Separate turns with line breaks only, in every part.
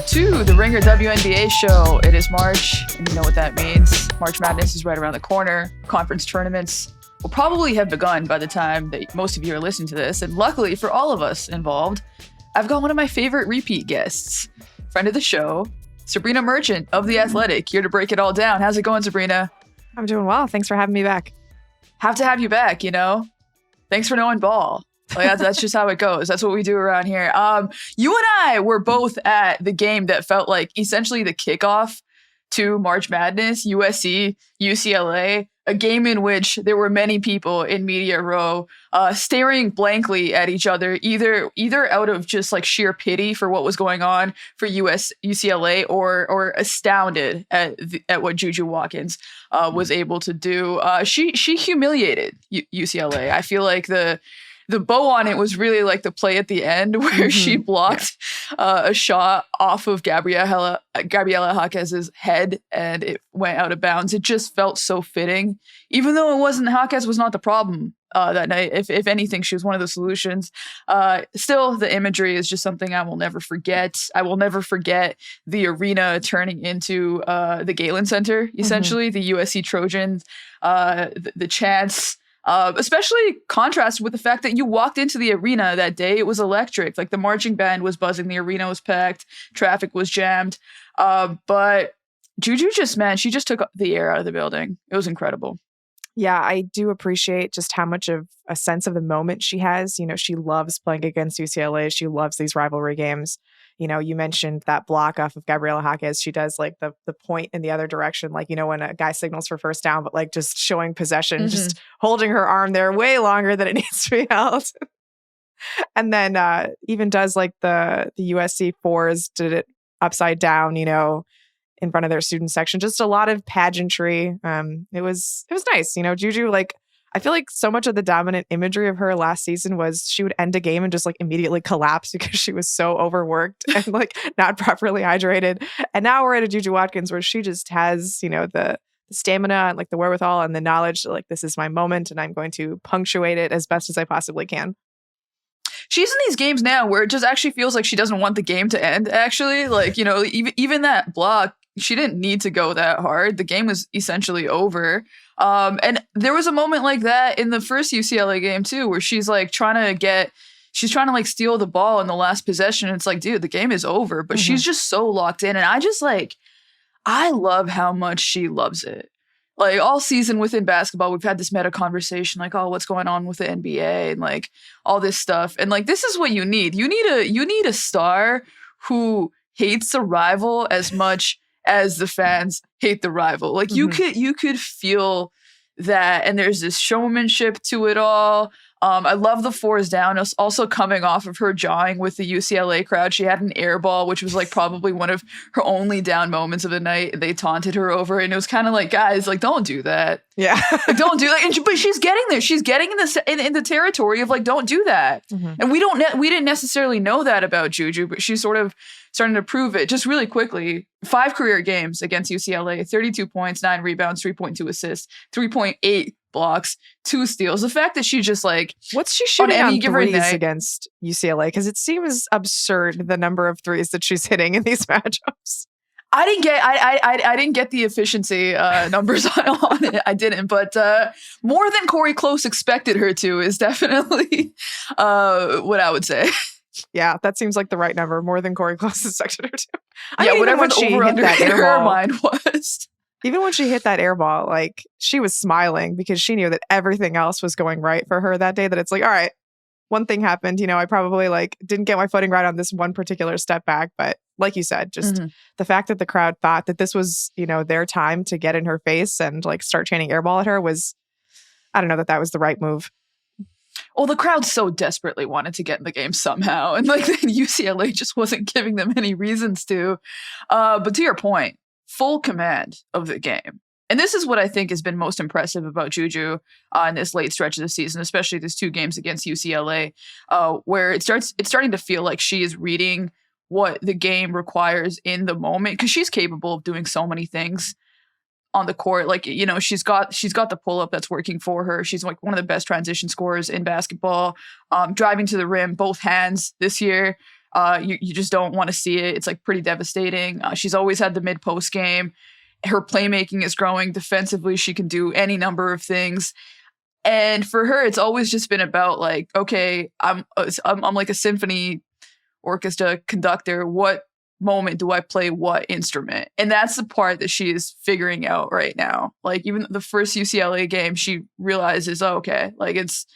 to the Ringer WNBA show. It is March, and you know what that means. March Madness is right around the corner. Conference tournaments will probably have begun by the time that most of you are listening to this. And luckily for all of us involved, I've got one of my favorite repeat guests, friend of the show, Sabreena Merchant of The Athletic, here to break it all down. How's it going, Sabreena?
I'm doing well. Thanks for having me back.
Have to have you back, you know? Thanks for knowing ball. Like that's just how it goes. That's what we do around here. You and I were both at the game that felt like essentially the kickoff to March Madness, USC-UCLA, a game in which there were many people in media row staring blankly at each other, either out of just like sheer pity for what was going on for UCLA or astounded at what JuJu Watkins was able to do. She humiliated UCLA. I feel like the bow on it was really like the play at the end where she blocked a shot off of Gabriela Jaquez's head and it went out of bounds. It just felt so fitting, even though Jaquez was not the problem that night. If anything, she was one of the solutions. Still, the imagery is just something I will never forget. I will never forget the arena turning into the Galen Center, essentially, the USC Trojans, the chants. Especially contrast with the fact that you walked into the arena that day. It was electric. Like the marching band was buzzing. The arena was packed. Traffic was jammed. But JuJu she just took the air out of the building. It was incredible.
Yeah, I do appreciate just how much of a sense of the moment she has. You know, she loves playing against UCLA. She loves these rivalry games. You know, you mentioned that block off of Gabriela Jaquez. She does like the point in the other direction, like, you know, when a guy signals for first down, but like just showing possession, just holding her arm there way longer than it needs to be held. And then even does like the USC fours did it upside down, you know, in front of their student section. Just a lot of pageantry. It was nice. You know, JuJu, like, I feel like so much of the dominant imagery of her last season was she would end a game and just like immediately collapse because she was so overworked and like not properly hydrated. And now we're at a JuJu Watkins where she just has, you know, the stamina and like the wherewithal and the knowledge that like this is my moment and I'm going to punctuate it as best as I possibly can.
She's in these games now where it just actually feels like she doesn't want the game to end, actually. Like, you know, even that block, she didn't need to go that hard. The game was essentially over. And there was a moment like that in the first UCLA game too, where she's trying to like steal the ball in the last possession. It's like, dude, the game is over, but she's just so locked in. And I love how much she loves it. Like all season within basketball, we've had this meta conversation, like, oh, what's going on with the NBA and like all this stuff. And like, this is what you need. You need a star who hates the rival as much as the fans hate the rival. Like you could feel that. And there's this showmanship to it all. I love the fours down. Also coming off of her jawing with the UCLA crowd. She had an air ball, which was like probably one of her only down moments of the night. They taunted her over, and it was kind of like, guys, like, don't do that.
Yeah,
like, don't do that. But she's getting there. She's getting in the territory of like, don't do that. And we didn't necessarily know that about JuJu, but she's sort of starting to prove it. Just really quickly, 5 career games against UCLA, 32 points, 9 rebounds, 3.2 assists, 3.8 blocks, 2 steals. The fact that she just like,
what's she shooting on threes against UCLA? Because it seems absurd the number of threes that she's hitting in these matchups.
I didn't get the efficiency numbers on it. I didn't, but more than Corey Close expected her to is definitely what I would say.
Yeah, that seems like the right number. More than Corey Close expected her to.
Yeah, whatever the over-under in her mind was.
Even when she hit that air ball, like, she was smiling because she knew that everything else was going right for her that day, that it's like, all right, one thing happened, you know, I probably like didn't get my footing right on this one particular step back. But like you said, just the fact that the crowd thought that this was, you know, their time to get in her face and like start chanting airball at her was, I don't know, that was the right move.
Well, the crowd so desperately wanted to get in the game somehow. And like UCLA just wasn't giving them any reasons to. But to your point, full command of the game. And this is what I think has been most impressive about JuJu in this late stretch of the season, especially these 2 games against UCLA, where it's starting to feel like she is reading what the game requires in the moment, because she's capable of doing so many things on the court. Like, you know, she's got the pull-up that's working for her. She's like one of the best transition scorers in basketball, driving to the rim, both hands this year. You just don't want to see it. It's like pretty devastating. She's always had the mid-post game. Her playmaking is growing. Defensively, she can do any number of things. And for her, it's always just been about like, okay, I'm like a symphony orchestra conductor. What moment do I play what instrument? And that's the part that she is figuring out right now. Like even the first UCLA game, she realizes, oh, okay, like it's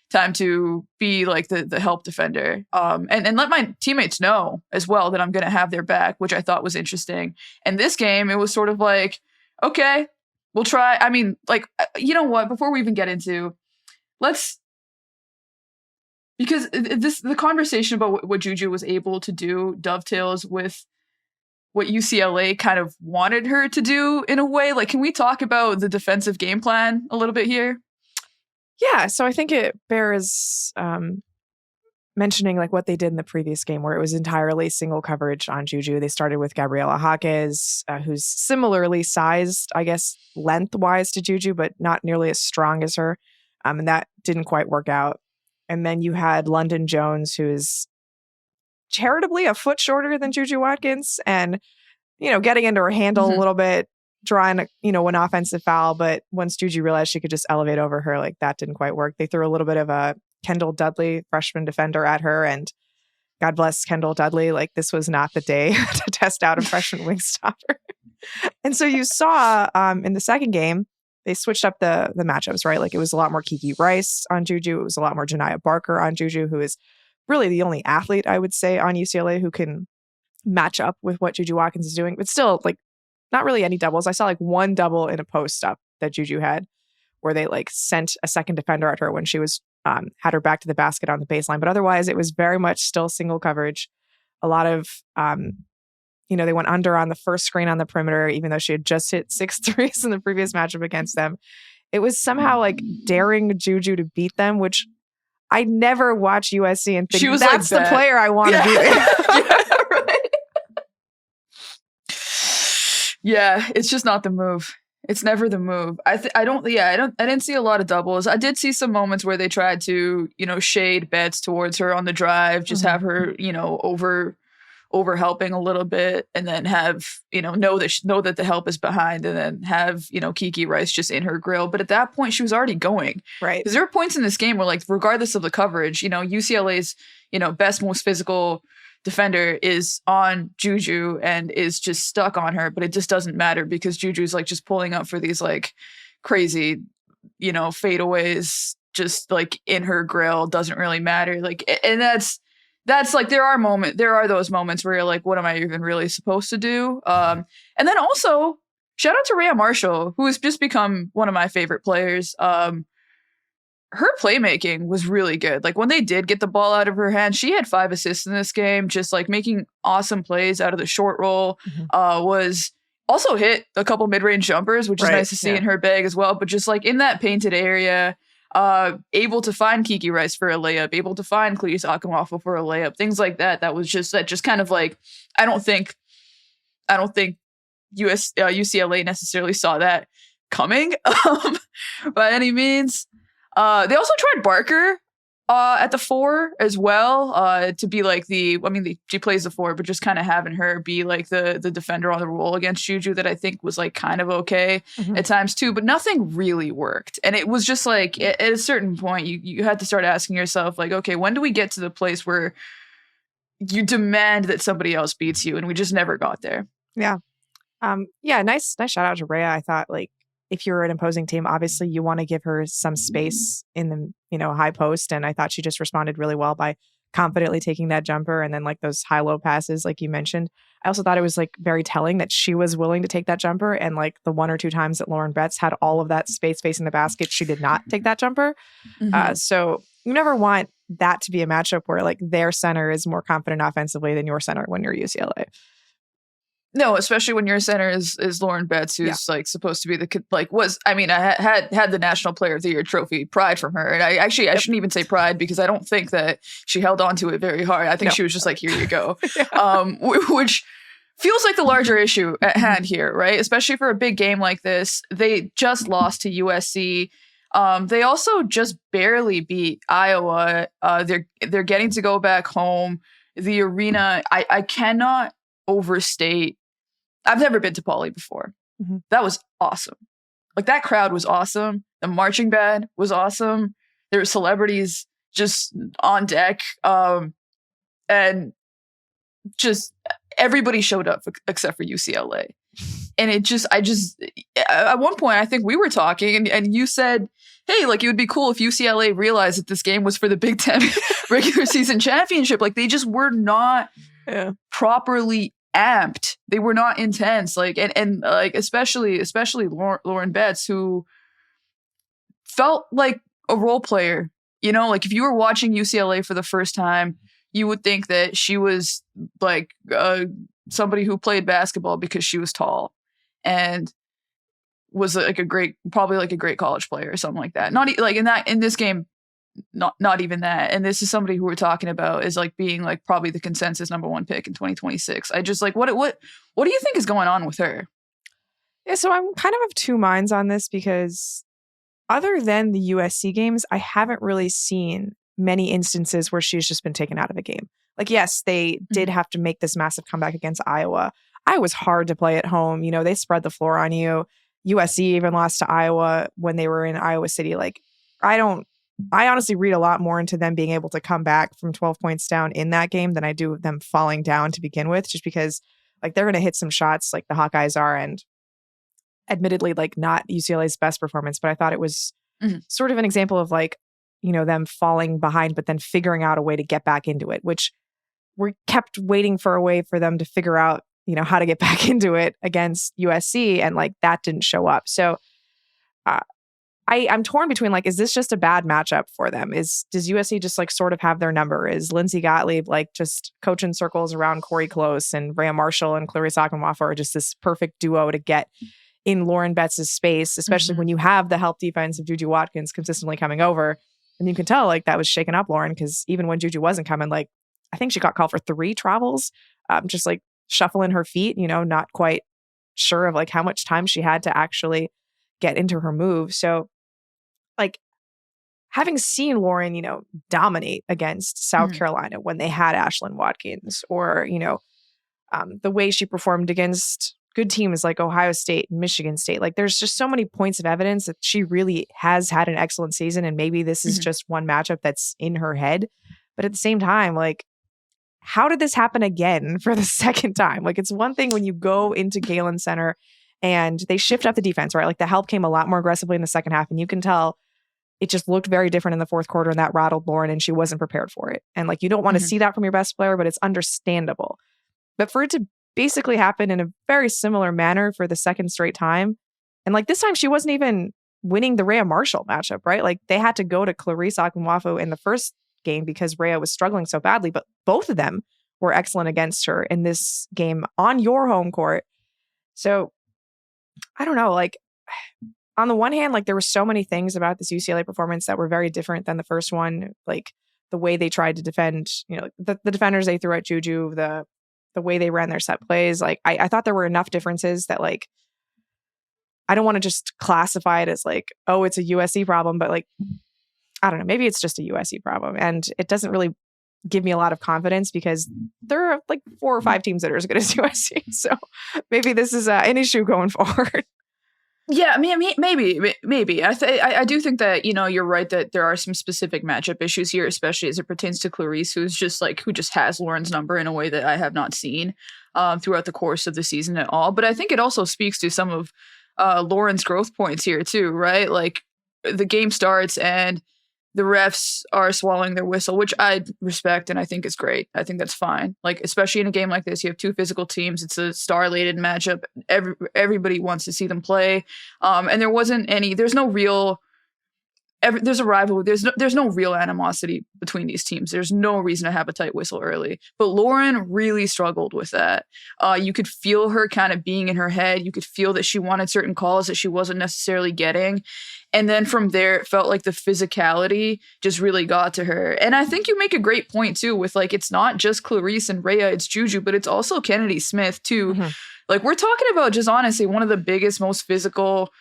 time to be like the help defender. And let my teammates know as well that I'm going to have their back, which I thought was interesting. And this game, it was sort of like, okay, we'll try. I mean, like, you know what, before we even get into, because the conversation about what JuJu was able to do dovetails with what UCLA kind of wanted her to do in a way. Like, can we talk about the defensive game plan a little bit here?
Yeah, so I think it bears mentioning like what they did in the previous game where it was entirely single coverage on JuJu. They started with Gabriela Jaquez, who's similarly sized, I guess, lengthwise to JuJu, but not nearly as strong as her. And that didn't quite work out. And then you had London Jones, who is charitably a foot shorter than JuJu Watkins and, you know, getting into her handle a little bit, drawing, you know, an offensive foul. But once JuJu realized she could just elevate over her, like that didn't quite work. They threw a little bit of a Kendall Dudley, freshman defender, at her. And God bless Kendall Dudley. Like this was not the day to test out a freshman wing stopper. And so you saw in the second game, they switched up the matchups, right? Like it was a lot more Kiki Rice on JuJu. It was a lot more Janiyah Barker on JuJu, who is really the only athlete, I would say, on UCLA who can match up with what JuJu Watkins is doing. But still, like, not really any doubles. I saw like one double in a post up that JuJu had where they like sent a second defender at her when she was had her back to the basket on the baseline. But otherwise, it was very much still single coverage. A lot of, you know, they went under on the first screen on the perimeter, even though she had just hit 6 threes in the previous matchup against them. It was somehow like daring JuJu to beat them, which I never watch USC and think
she was
that's
like
the player I want to be.
Yeah, right. Yeah, it's just not the move. It's never the move. I didn't see a lot of doubles. I did see some moments where they tried to, you know, shade bets towards her on the drive, just have her, you know, over helping a little bit, and then have, you know that the help is behind, and then have, you know, Kiki Rice just in her grill. But at that point, she was already going. Right. Because there were points in this game where, like, regardless of the coverage, you know, UCLA's, you know, best, most physical defender is on JuJu and is just stuck on her, but it just doesn't matter because JuJu's like just pulling up for these like crazy, you know, fadeaways, just like in her grill. Doesn't really matter. Like, and that's like, there are those moments where you're like, what am I even really supposed to do? And then also shout out to Rhea Marshall, who has just become one of my favorite players. Her playmaking was really good. Like when they did get the ball out of her hand, she had 5 assists in this game, just like making awesome plays out of the short roll. Was also hit a couple mid-range jumpers, which is nice to see in her bag as well. But just like in that painted area, able to find Kiki Rice for a layup, able to find Cleese Akamwafa for a layup, things like that. That just kind of like, I don't think UCLA necessarily saw that coming by any means. They also tried Barker at the 4 as well, to be like she plays the 4, but just kind of having her be like the defender on the roll against JuJu that I think was like kind of okay at times too, but nothing really worked. And it was just like at a certain point you had to start asking yourself like, okay, when do we get to the place where you demand that somebody else beats you? And we just never got there.
Yeah. Nice shout out to Rhea. I thought like, if you're an opposing team, obviously you want to give her some space in the, you know, high post. And I thought she just responded really well by confidently taking that jumper and then like those high-low passes, like you mentioned. I also thought it was like very telling that she was willing to take that jumper. And like the 1 or 2 times that Lauren Betts had all of that space facing the basket, she did not take that jumper. So you never want that to be a matchup where like their center is more confident offensively than your center when you're UCLA.
No, especially when your center is Lauren Betts, who's like supposed to be I had the National Player of the Year trophy, pride from her. And I shouldn't even say pride because I don't think that she held on to it very hard. I think she was just like, here you go. Which feels like the larger issue at hand here, right? Especially for a big game like this. They just lost to USC. They also just barely beat Iowa. They're getting to go back home. the arena, I cannot overstate. I've never been to Poly before.
Mm-hmm.
That was awesome. Like, that crowd was awesome. The marching band was awesome. There were celebrities just on deck. And just everybody showed up except for UCLA. And at one point, I think we were talking and you said, hey, like, it would be cool if UCLA realized that this game was for the Big Ten regular season championship. Like, they just were not properly amped. They were not intense. Like, and like, especially Lauren Betts, who felt like a role player. You know, like, if you were watching UCLA for the first time, you would think that she was like somebody who played basketball because she was tall and was like probably a great college player or something like that. Not like in this game, not even that. And this is somebody who we're talking about is like being like probably the consensus number 1 pick in 2026. I just like, what do you think is going on with her?
Yeah, so I'm kind of of two minds on this because other than the USC games, I haven't really seen many instances where she's just been taken out of a game. Like, yes, they did have to make this massive comeback against Iowa. Iowa was hard to play at home. You know, they spread the floor on you. USC even lost to Iowa when they were in Iowa City. Like, I honestly read a lot more into them being able to come back from 12 points down in that game than I do them falling down to begin with, just because like they're going to hit some shots like the Hawkeyes are. And admittedly, like, not UCLA's best performance, but I thought it was sort of an example of like, you know, them falling behind, but then figuring out a way to get back into it, which we kept waiting for a way for them to figure out, you know, how to get back into it against USC. And like, that didn't show up. So I'm torn between like, is this just a bad matchup for them? Does USC just like sort of have their number? Is Lindsay Gottlieb like just coaching circles around Corey Close and Rhea Marshall and Clarice Akinwafo are just this perfect duo to get in Lauren Betts' space, especially when you have the help defense of JuJu Watkins consistently coming over. And you can tell like that was shaking up Lauren, because even when JuJu wasn't coming, like I think she got called for 3 travels, just like shuffling her feet, you know, not quite sure of like how much time she had to actually get into her move. So like having seen Lauren, you know, dominate against South Carolina when they had Ashlyn Watkins, or, you know, the way she performed against good teams like Ohio State and Michigan State. Like, there's just so many points of evidence that she really has had an excellent season. And maybe this is just one matchup that's in her head. But at the same time, like, how did this happen again for the second time? Like, it's one thing when you go into Galen Center and they shift up the defense, right? Like, the help came a lot more aggressively in the second half. And you can tell it just looked very different in the fourth quarter, and that rattled Lauren, and she wasn't prepared for it. And like, you don't want to see that from your best player, but it's understandable. But for it to basically happen in a very similar manner for the second straight time. And like, this time she wasn't even winning the Rhea Marshall matchup, right? Like, they had to go to Clarice Akinwafo in the first game because Rhea was struggling so badly, but both of them were excellent against her in this game on your home court. So I don't know, like, on the one hand, like, there were so many things about this UCLA performance that were very different than the first one. Like, the way they tried to defend, you know, the defenders they threw at JuJu, the way they ran their set plays. Like, I thought there were enough differences that, like, I don't want to just classify it as like, oh, it's a USC problem, but like, I don't know, maybe it's just a USC problem. And it doesn't really give me a lot of confidence because there are like 4 or 5 teams that are as good as USC. So maybe this is an issue going forward.
Yeah, I mean, maybe. I do think that, you know, you're right that there are some specific matchup issues here, especially as it pertains to Clarice, who just has Lauren's number in a way that I have not seen throughout the course of the season at all. But I think it also speaks to some of Lauren's growth points here too, right? Like, the game starts and the refs are swallowing their whistle, which I respect and I think is great. I think that's fine. Like, especially in a game like this, you have 2 physical teams. It's a star-laden matchup. Everybody wants to see them play. And there's no real, there's a rivalry. There's no real animosity between these teams. There's no reason to have a tight whistle early. But Lauren really struggled with that. You could feel her kind of being in her head. You could feel that she wanted certain calls that she wasn't necessarily getting. And then from there, it felt like the physicality just really got to her. And I think you make a great point, too, with, like, it's not just Clarice and Rhea, it's JuJu, but it's also Kennedy Smith, too. Like, we're talking about just honestly one of the biggest, most physical,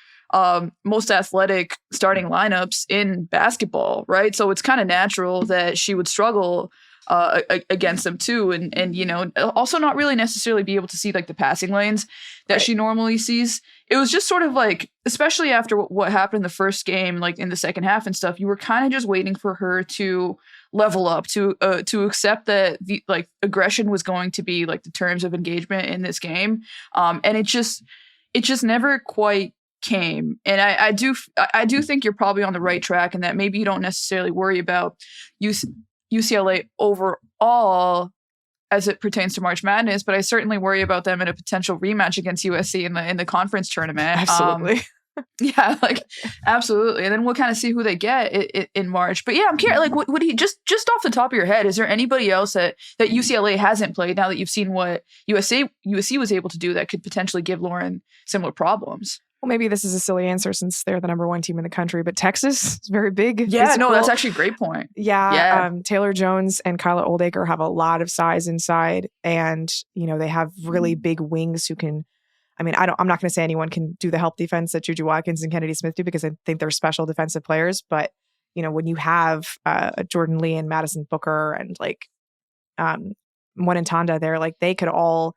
most athletic starting lineups in basketball, right? So it's kind of natural that she would struggle against them too, and also not really necessarily be able to see like the passing lanes that she normally sees. It was just sort of like, especially after what happened in the first game, like in the second half and stuff, you were kind of just waiting for her to level up, to accept that the like aggression was going to be like the terms of engagement in this game, and it just never quite came. And I do think you're probably on the right track, and that maybe you don't necessarily worry about UCLA overall as it pertains to March Madness, but I certainly worry about them in a potential rematch against USC in the conference tournament.
Absolutely.
Yeah, like absolutely. And then we'll kind of see who they get in March. But yeah, I'm curious, like, what do you just off the top of your head, is there anybody else that UCLA hasn't played now that you've seen what USC was able to do that could potentially give Lauren similar problems?
Well, maybe this is a silly answer since they're the number one team in the country, but Texas is very big.
Yeah,
physical.
no, that's actually a great point.
Yeah. Taylor Jones and Kyla Oldacre have a lot of size inside, and they have really big wings who can. I mean, I'm not going to say anyone can do the help defense that JuJu Watkins and Kennedy Smith do, because I think they're special defensive players. But when you have a Jordan Lee and Madison Booker and like Tanda there, like they could all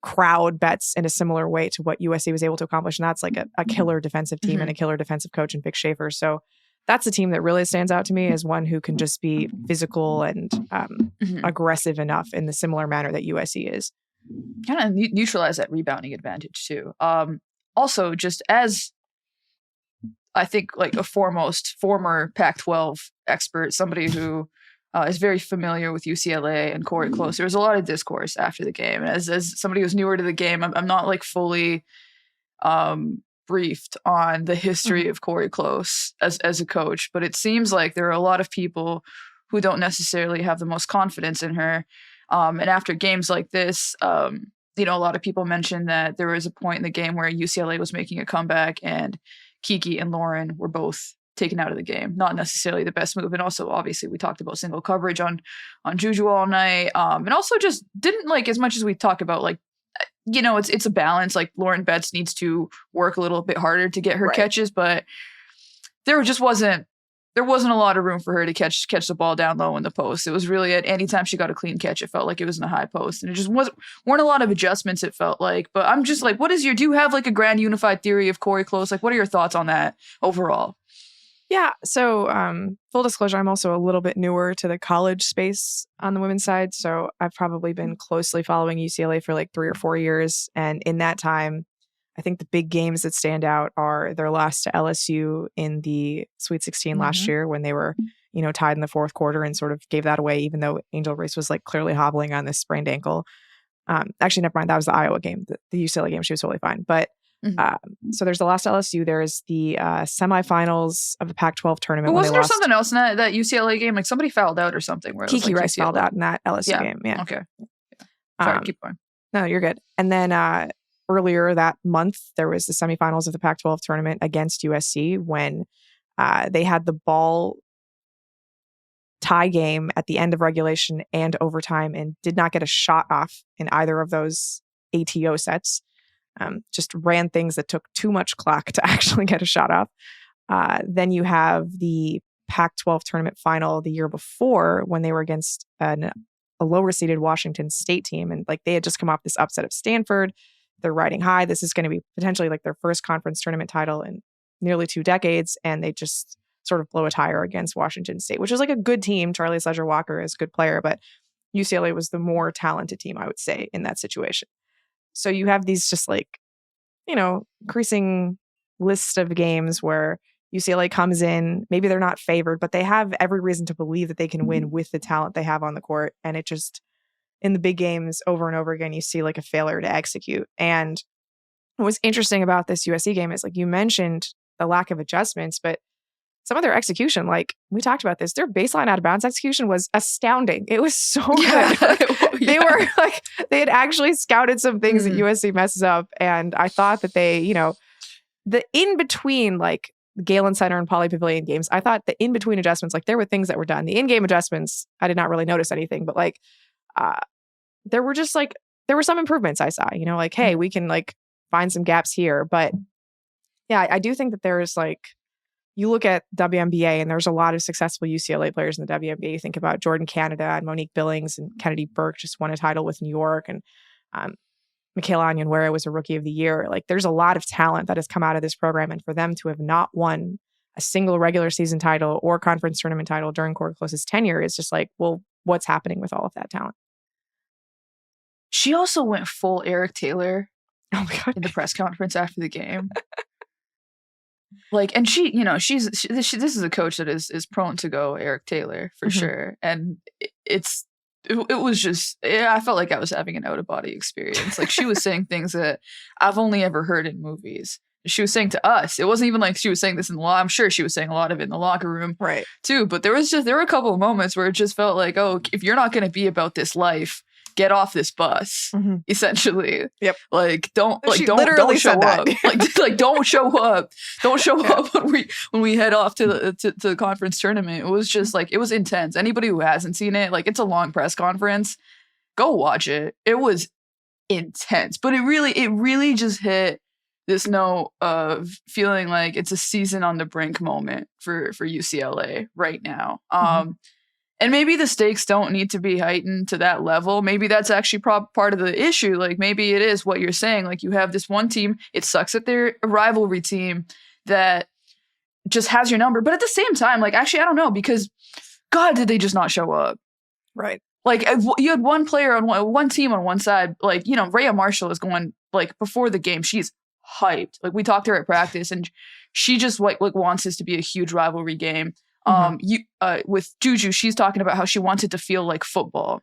crowd bets in a similar way to what USC was able to accomplish. And that's like a killer defensive team and a killer defensive coach in Vic Schaefer. So that's a team that really stands out to me as one who can just be physical and aggressive enough in the similar manner that USC is.
Kind of neutralize that rebounding advantage too. Also, just as I think like a former Pac-12 expert, somebody who is very familiar with UCLA and Corey Close. There was a lot of discourse after the game. And as somebody who's newer to the game, I'm not like fully briefed on the history of Corey Close as a coach, but it seems like there are a lot of people who don't necessarily have the most confidence in her. And after games like this, a lot of people mentioned that there was a point in the game where UCLA was making a comeback and Kiki and Lauren were both taken out of the game. Not necessarily the best move. And also, obviously, we talked about single coverage on JuJu all night. And also just didn't like, as much as we talk about like, it's a balance. Like Lauren Betts needs to work a little bit harder to get her catches, but there wasn't a lot of room for her to catch the ball down low in the post. It was really at any time she got a clean catch, it felt like it was in a high post. And it just weren't a lot of adjustments, it felt like. But I'm just like, do you have like a grand unified theory of Corey Close? Like, what are your thoughts on that overall?
Yeah. So full disclosure, I'm also a little bit newer to the college space on the women's side. So I've probably been closely following UCLA for like 3 or 4 years. And in that time, I think the big games that stand out are their loss to LSU in the Sweet 16 last year when they were, tied in the fourth quarter and sort of gave that away, even though Angel Reese was like clearly hobbling on this sprained ankle. Actually, never mind. That was the Iowa game. The UCLA game, she was totally fine. But so there's the loss to LSU. There's the semifinals of the Pac-12 tournament.
But wasn't there something else in that UCLA game? Like somebody fouled out or something. Where
Kiki
like
Rice fouled out in that LSU game. Yeah.
Okay. Sorry, keep going.
No, you're good. And then earlier that month, there was the semifinals of the Pac-12 tournament against USC when they had the ball tie game at the end of regulation and overtime and did not get a shot off in either of those ATO sets. Just ran things that took too much clock to actually get a shot off. Then you have the Pac-12 tournament final the year before when they were against a lower seeded Washington State team. And like they had just come off this upset of Stanford. They're riding high. This is going to be potentially like their first conference tournament title in nearly 2 decades. And they just sort of blow a tire against Washington State, which was like a good team. Charlie Sledger Walker is a good player, but UCLA was the more talented team, I would say, in that situation. So you have these just like, increasing list of games where UCLA comes in, maybe they're not favored, but they have every reason to believe that they can win with the talent they have on the court. And it just, in the big games over and over again, you see like a failure to execute. And what's interesting about this USC game is like you mentioned the lack of adjustments, but some of their execution, like we talked about this, their baseline out of bounds execution was astounding. It was so good. They were like, they had actually scouted some things that USC messes up. And I thought that they, the in between like Galen Center and Poly Pavilion games, I thought the in between adjustments, like there were things that were done. The in-game adjustments, I did not really notice anything, but like there were just like, there were some improvements I saw, like, hey, we can like find some gaps here. But yeah, I do think that there is like, you look at WNBA, and there's a lot of successful UCLA players in the WNBA. You think about Jordan Canada and Monique Billings, and Kennedy Burke just won a title with New York, and Michaela Onyenwere was a Rookie of the Year. Like, there's a lot of talent that has come out of this program, and for them to have not won a single regular season title or conference tournament title during Cora Close's tenure is just like, well, what's happening with all of that talent?
She also went full Eric Taylor
Oh my God.
in the press conference after the game. Like, and she, you know, this is a coach that is prone to go Eric Taylor for sure. And it was just, I felt like I was having an out of body experience. Like, she was saying things that I've only ever heard in movies. She was saying to us. It wasn't even like she was saying this in the I'm sure she was saying a lot of it in the locker room,
right?
Too. But there were a couple of moments where it just felt like, oh, if you're not going to be about this life, get off this bus. Essentially,
yep.
Like, don't
literally
show
that.
up. like don't show up. Don't show up when we head off to the conference tournament. It was just like, it was intense. Anybody who hasn't seen it, like, it's a long press conference. Go watch it. It was intense, but it really just hit this note of feeling like it's a season on the brink moment for UCLA right now. And maybe the stakes don't need to be heightened to that level. Maybe that's actually part of the issue. Like, maybe it is what you're saying. Like, you have this one team, it sucks that they're a rivalry team that just has your number. But at the same time, like, actually, I don't know, because God, did they just not show up?
Right.
Like, you had one player on one team on one side, like, you know, Rhea Marshall is going, like, before the game, she's hyped. Like, we talked to her at practice, and she just like wants this to be a huge rivalry game. With JuJu, she's talking about how she wants it to feel like football,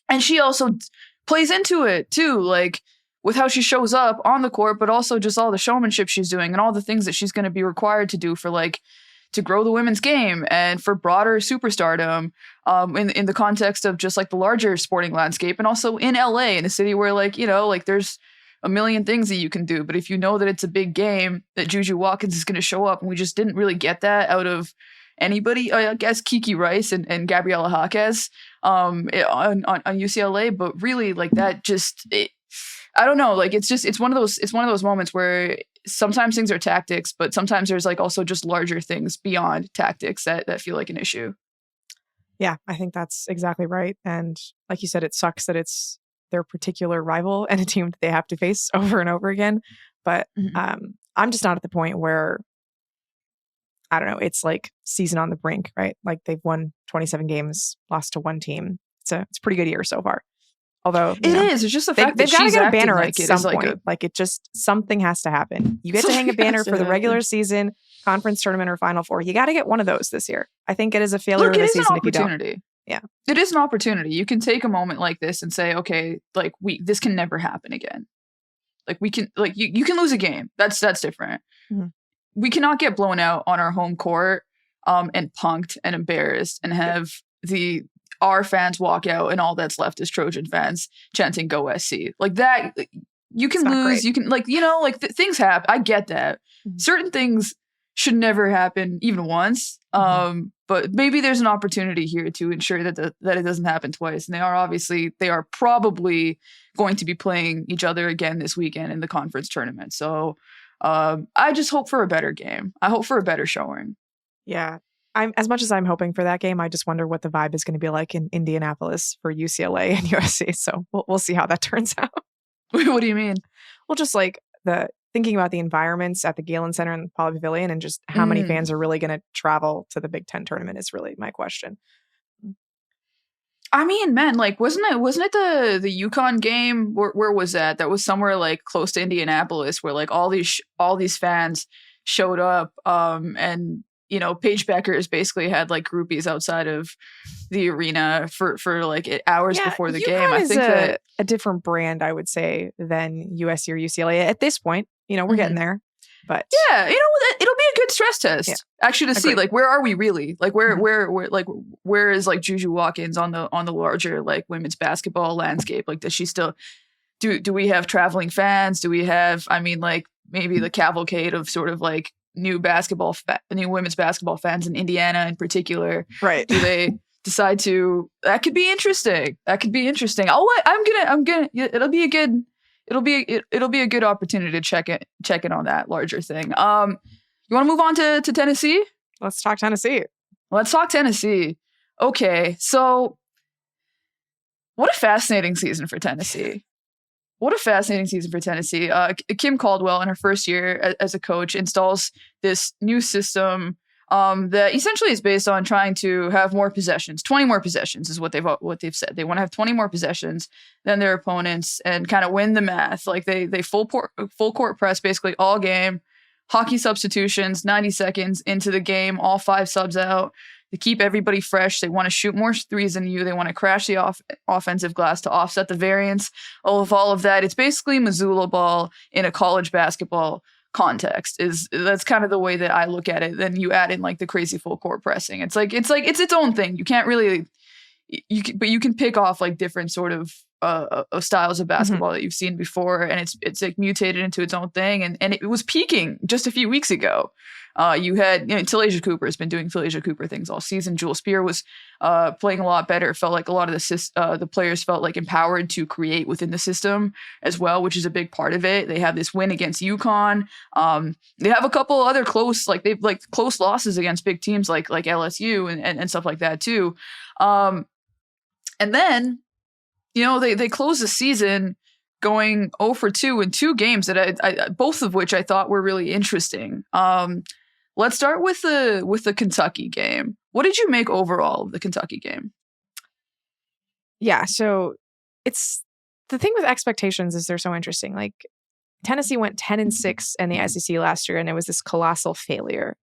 and she also plays into it too, like with how she shows up on the court, but also just all the showmanship she's doing and all the things that she's going to be required to do for, like, to grow the women's game and for broader superstardom, in the context of just like the larger sporting landscape, and also in LA, in a city where, like, you know, like, there's a million things that you can do, but if you know that it's a big game, that JuJu Watkins is going to show up, and we just didn't really get that out of anybody. I guess Kiki Rice and Gabriela Jaquez on UCLA, but really, like, that just, I don't know, like, it's one of those moments where sometimes things are tactics, but sometimes there's, like, also just larger things beyond tactics that feel like an issue.
Yeah, I think that's exactly right. And like you said, it sucks that it's their particular rival and a team that they have to face over and over again. But I'm just not at the point where, I don't know, it's like season on the brink, right? Like, they've won 27 games, lost to one team. It's a pretty good year so far. Although
it's just the fact
they've
that
got to get a banner
like
at some point. Like, it just, something has to happen. You get to hang a banner for the regular season, conference tournament, or Final Four. You got to get one of those this year. I think it is a failure of the season if you don't. Yeah,
it is an opportunity. You can take a moment like this and say, okay, like, this can never happen again. Like, we can, like, you can lose a game. That's different. We cannot get blown out on our home court, and punked and embarrassed and have our fans walk out and all that's left is Trojan fans chanting "Go SC." Like that, you can lose. Great. You can, like, you know, like, things happen. I get that. Certain things should never happen even once. But maybe there's an opportunity here to ensure that that it doesn't happen twice. And they are probably going to be playing each other again this weekend in the conference tournament. So I just hope for a better game. I hope for a better showing.
Yeah. As much as I'm hoping for that game, I just wonder what the vibe is going to be like in Indianapolis for UCLA and USC. So we'll see how that turns out.
What do you mean?
Well, just like thinking about the environments at the Galen Center and Pauley Pavilion, and just how many fans are really going to travel to the Big Ten tournament is really my question.
I mean, man, like, wasn't it the UConn game? Where was that? That was somewhere, like, close to Indianapolis, where, like, all these fans showed up, and, you know, Paige Beckers basically had, like, groupies outside of the arena for like hours before the game. I think that
a different brand, I would say, than USC or UCLA at this point. You know, we're getting there, but
yeah, you know, it'll be a good stress test actually to see, like, where are we really? Like, where is, like, JuJu Watkins on the larger, like, women's basketball landscape? Like, does she still do we have traveling fans? Do we have, I mean, like, maybe the cavalcade of sort of, like, new women's basketball fans in Indiana in particular,
right?
Do they decide to? That could be interesting. It'll be a good opportunity to check in on that larger thing. You want to move on to Tennessee?
Let's talk Tennessee.
Let's talk Tennessee. Okay, so what a fascinating season for Tennessee. Kim Caldwell, in her first year as a coach, installs this new system that essentially is based on trying to have more possessions. 20 more possessions is what they've said. They want to have 20 more possessions than their opponents and kind of win the math. Like they full court press basically all game. Hockey substitutions, 90 seconds into the game, all 5 subs out. They keep everybody fresh. They want to shoot more threes than you. They want to crash the offensive glass to offset the variance of all of that. It's basically Missoula ball in a college basketball context. That's kind of the way that I look at it. Then you add in like the crazy full court pressing. It's its own thing. You can't really, but you can pick off like different sort of styles of basketball that you've seen before, and it's like mutated into its own thing, and it was peaking just a few weeks ago. You had Talaysia Cooper has been doing Talaysia Cooper things all season. Jewel Spear was playing a lot better. It felt like a lot of the players felt like empowered to create within the system as well, which is a big part of it. They have this win against UConn. They have a couple other close losses against big teams like LSU and stuff like that too. And then they closed the season going 0 for 2 in 2 games that I both of which I thought were really interesting. Let's start with the Kentucky game. What did you make overall of the Kentucky game?
Yeah, so it's the thing with expectations is they're so interesting. Like Tennessee went 10-6 in the SEC last year, and it was this colossal failure,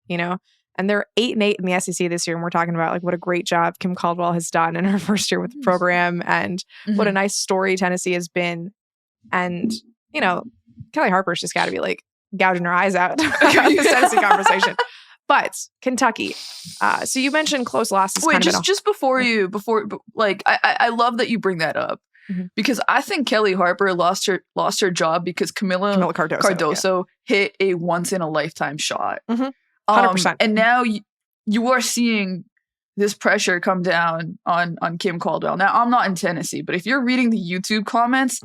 And they're 8-8 in the SEC this year, and we're talking about like what a great job Kim Caldwell has done in her first year with the program, and what a nice story Tennessee has been. And Kelly Harper's just got to be like gouging her eyes out about this Tennessee conversation. But Kentucky, so you mentioned close losses.
Wait, just before I love that you bring that up. Because I think Kelly Harper lost her job because Camilla Cardoso hit a once in a lifetime shot.
100%.
And now you are seeing this pressure come down on Kim Caldwell. Now, I'm not in Tennessee, but if you're reading the YouTube comments,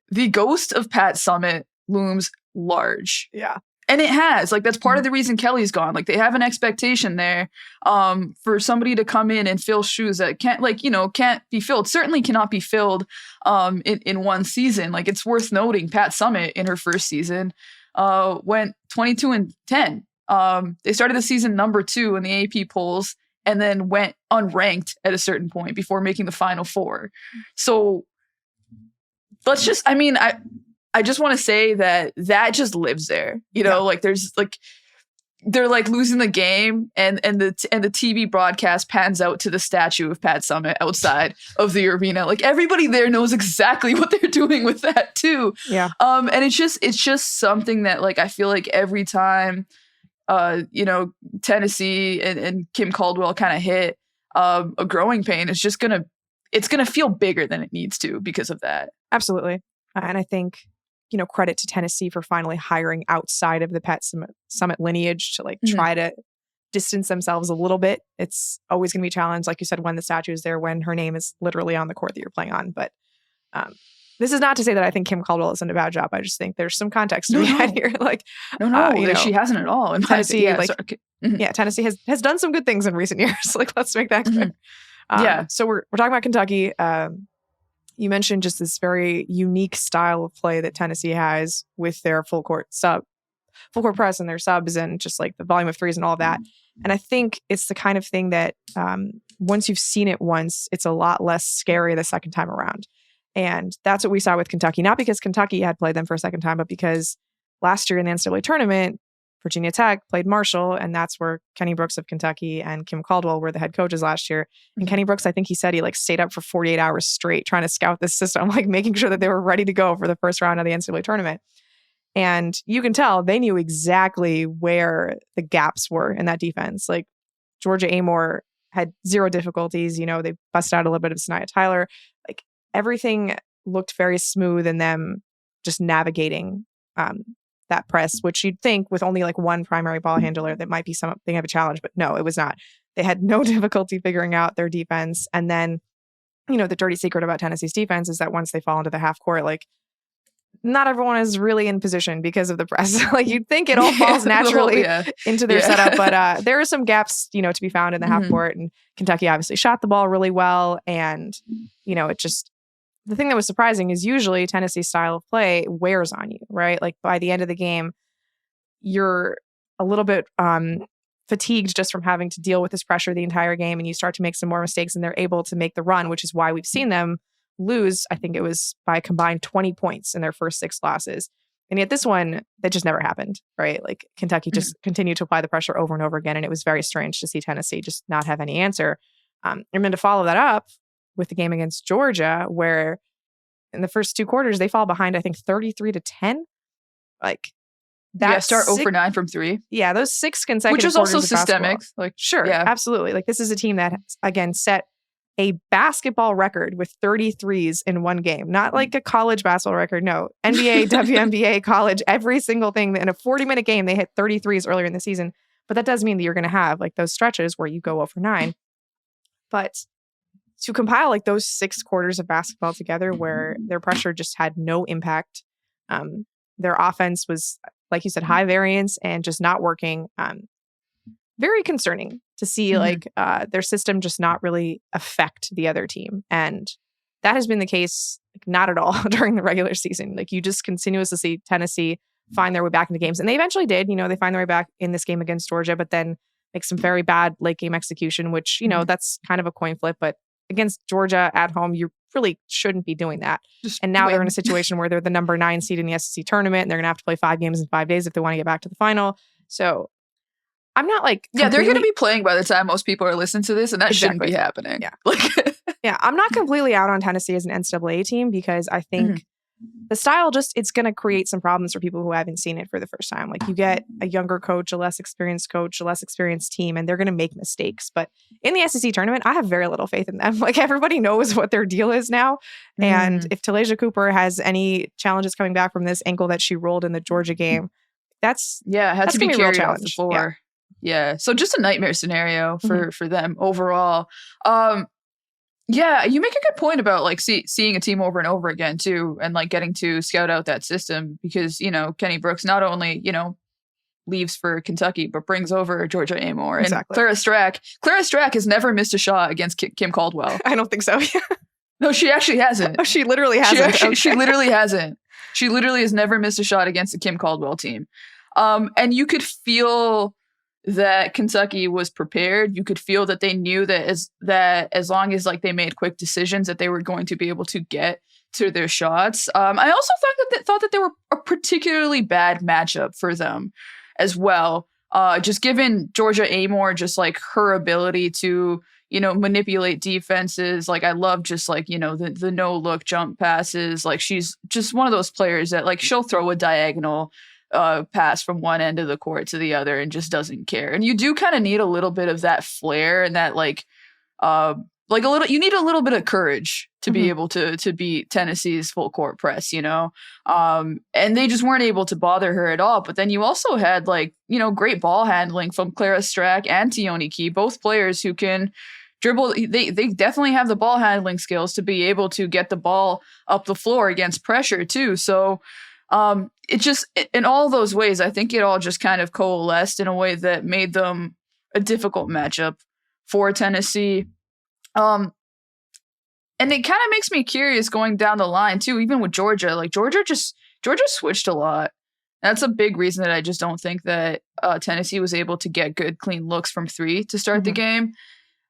the ghost of Pat Summitt looms large.
Yeah.
And it has. Like, that's part of the reason Kelly's gone. Like, they have an expectation there for somebody to come in and fill shoes that can't be filled. Certainly cannot be filled in one season. Like, it's worth noting, Pat Summitt in her first season went 22-10. They started the season number 2 in the AP polls and then went unranked at a certain point before making the Final Four. So let's just, I just want to say that just lives there. Like there's like, they're like losing the game and the TV broadcast pans out to the statue of Pat Summitt outside of the arena. Like everybody there knows exactly what they're doing with that too.
Yeah.
And it's just something that like, I feel like every time Tennessee and Kim Caldwell kind of hit a growing pain, it's gonna feel bigger than it needs to because of that.
Absolutely. And I think, credit to Tennessee for finally hiring outside of the Pat Summitt lineage to like try to distance themselves a little bit. It's always going to be a challenge, like you said, when the statue is there, when her name is literally on the court that you're playing on. But this is not to say that I think Kim Caldwell has done a bad job. I just think there's some context to be had here. Like,
she hasn't at all. In
Tennessee, Tennessee has done some good things in recent years. Like, let's make that clear. So we're talking about Kentucky. You mentioned just this very unique style of play that Tennessee has with their full court press and their subs and just like the volume of threes and all of that. And I think it's the kind of thing that once you've seen it once, it's a lot less scary the second time around. And that's what we saw with Kentucky, not because Kentucky had played them for a second time, but because last year in the NCAA tournament, Virginia Tech played Marshall, and that's where Kenny Brooks of Kentucky and Kim Caldwell were the head coaches last year. And Kenny Brooks, I think he said he like stayed up for 48 hours straight trying to scout this system, like making sure that they were ready to go for the first round of the NCAA tournament. And you can tell they knew exactly where the gaps were in that defense. Like Georgia Amore had zero difficulties. They busted out a little bit of Sanaya Tyler. Like everything looked very smooth in them just navigating that press, which you'd think with only like one primary ball handler that might be something of a challenge, but no, it was not. They had no difficulty figuring out their defense. And then, the dirty secret about Tennessee's defense is that once they fall into the half court, like not everyone is really in position because of the press. Like you'd think it all falls naturally into their setup, but there are some gaps, to be found in the half court. And Kentucky obviously shot the ball really well. And, it just, the thing that was surprising is usually Tennessee's style of play wears on you, right? Like by the end of the game, you're a little bit fatigued just from having to deal with this pressure the entire game, and you start to make some more mistakes, and they're able to make the run, which is why we've seen them lose. I think it was by a combined 20 points in their first 6 losses. And yet this one, that just never happened, right? Like Kentucky just continued to apply the pressure over and over again. And it was very strange to see Tennessee just not have any answer. And then to follow that up with the game against Georgia, where in the first 2 quarters, they fall behind, I think 33-10. Like that
start 0 for 9 from 3.
Yeah, those 6 consecutive
which was also
quarters of
systemic.
basketball. Like, sure, absolutely. Like this is a team that, again, set a basketball record with 33s in one game. Not like a college basketball record. No, NBA, WNBA, college, every single thing. In a 40-minute game, they hit 33s earlier in the season. But that does mean that you're going to have like those stretches where you go 0 for 9. But to compile like those 6 quarters of basketball together where their pressure just had no impact, their offense was, like you said, high variance and just not working. Very concerning to see like their system just not really affect the other team. And that has been the case not at all during the regular season. Like you just continuously see Tennessee find their way back into games. And they eventually did, they find their way back in this game against Georgia, but then make some very bad late game execution, which, that's kind of a coin flip. But against Georgia at home, you really shouldn't be doing that. And now they're in a situation where they're the number 9 seed in the SEC tournament, and they're going to have to play 5 games in 5 days if they want to get back to the final. So I'm not like
they're going to be playing by the time most people are listening to this, and that shouldn't be happening.
Yeah, I'm not completely out on Tennessee as an NCAA team because I think the style it's going to create some problems for people who haven't seen it for the first time. Like you get a younger coach, a less experienced team, and they're going to make mistakes. But in the SEC tournament, I have very little faith in them. Like everybody knows what their deal is now. And if Talaysia Cooper has any challenges coming back from this ankle that she rolled in the Georgia game, had to be carried off the floor.
Yeah. So just a nightmare scenario for them overall. Yeah, you make a good point about like seeing a team over and over again too, and like getting to scout out that system because, Kenny Brooks not only, leaves for Kentucky, but brings over Georgia Amor.
Exactly.
And Clara Strack has never missed a shot against Kim Caldwell.
I don't think so.
No, she actually hasn't.
Oh, she literally hasn't.
She literally hasn't. She literally has never missed a shot against the Kim Caldwell team. And you could feel that Kentucky was prepared. You could feel that they knew that as long as like they made quick decisions that they were going to be able to get to their shots. I also thought that they were a particularly bad matchup for them as well. Just given Georgia Amor, just like her ability to, manipulate defenses. Like I love just like, the no look jump passes. Like she's just one of those players that like she'll throw a diagonal pass from one end of the court to the other and just doesn't care. And you do kind of need a little bit of that flair and that you need a little bit of courage to be able to beat Tennessee's full court press, and they just weren't able to bother her at all. But then you also had great ball handling from Clara Strack and Tioni Key, both players who can dribble. They definitely have the ball handling skills to be able to get the ball up the floor against pressure too. So it just, in all those ways, I think it all just kind of coalesced in a way that made them a difficult matchup for Tennessee. And it kind of makes me curious going down the line too, even with Georgia. Like Georgia switched a lot. That's a big reason that I just don't think that Tennessee was able to get good, clean looks from 3 to start the game.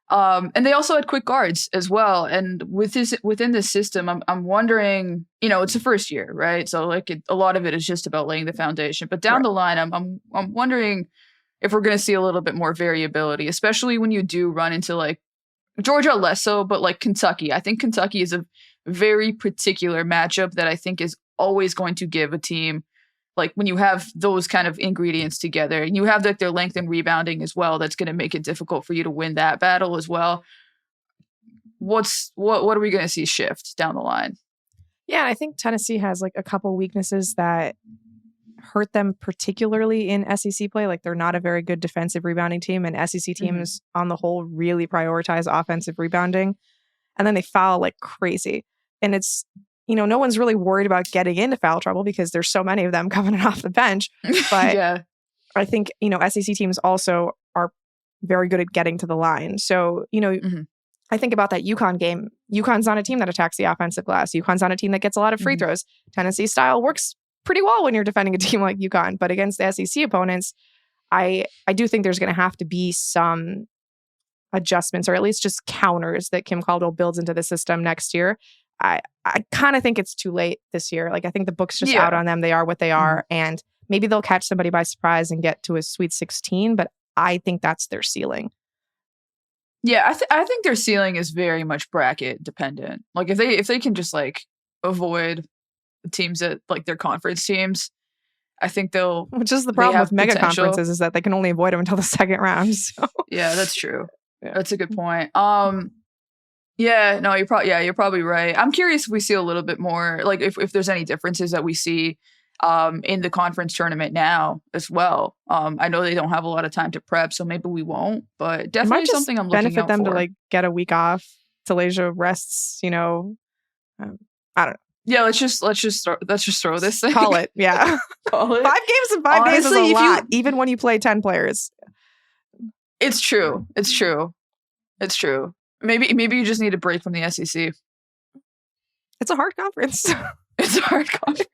And they also had quick guards as well. And within this system, I'm wondering, it's the first year, right? So like a lot of it is just about laying the foundation. But down the line, I'm wondering if we're going to see a little bit more variability, especially when you do run into like Georgia less so, but like Kentucky. I think Kentucky is a very particular matchup that I think is always going to give a team, like when you have those kind of ingredients together and you have like their length and rebounding as well, that's going to make it difficult for you to win that battle as well. What are we going to see shift down the line?
Yeah, I think Tennessee has like a couple weaknesses that hurt them particularly in SEC play. Like they're not a very good defensive rebounding team, and SEC teams on the whole really prioritize offensive rebounding. And then they foul like crazy. And it's no one's really worried about getting into foul trouble because there's so many of them coming off the bench. But
yeah.
I think, SEC teams also are very good at getting to the line. So, I think about that UConn game. UConn's not a team that attacks the offensive glass. UConn's not a team that gets a lot of free throws. Tennessee style works pretty well when you're defending a team like UConn. But against the SEC opponents, I do think there's going to have to be some adjustments, or at least just counters that Kim Caldwell builds into the system next year. I kind of think it's too late this year. Like, I think the book's just out on them. They are what they are. And maybe they'll catch somebody by surprise and get to a Sweet 16, but I think that's their ceiling.
Yeah, I think their ceiling is very much bracket dependent. Like, if they can just like avoid the teams that like their conference teams, I think they'll.
Which is the problem with mega conferences, is that they can only avoid them until the second round. So.
Yeah, that's true. Yeah. That's a good point. Yeah, no, you're probably right. I'm curious if we see a little bit more, like if there's any differences that we see in the conference tournament now as well. I know they don't have a lot of time to prep, so maybe we won't, but definitely something I'm looking out for.
Benefit them to like get a week off. Talasia rests, I don't know.
Yeah, let's just throw this thing.
Call it. Yeah.
Call it.
5 games in 5 days is a lot, even when you play 10 players.
It's true. Maybe you just need a break from the SEC.
It's a hard conference.
It's a hard conference.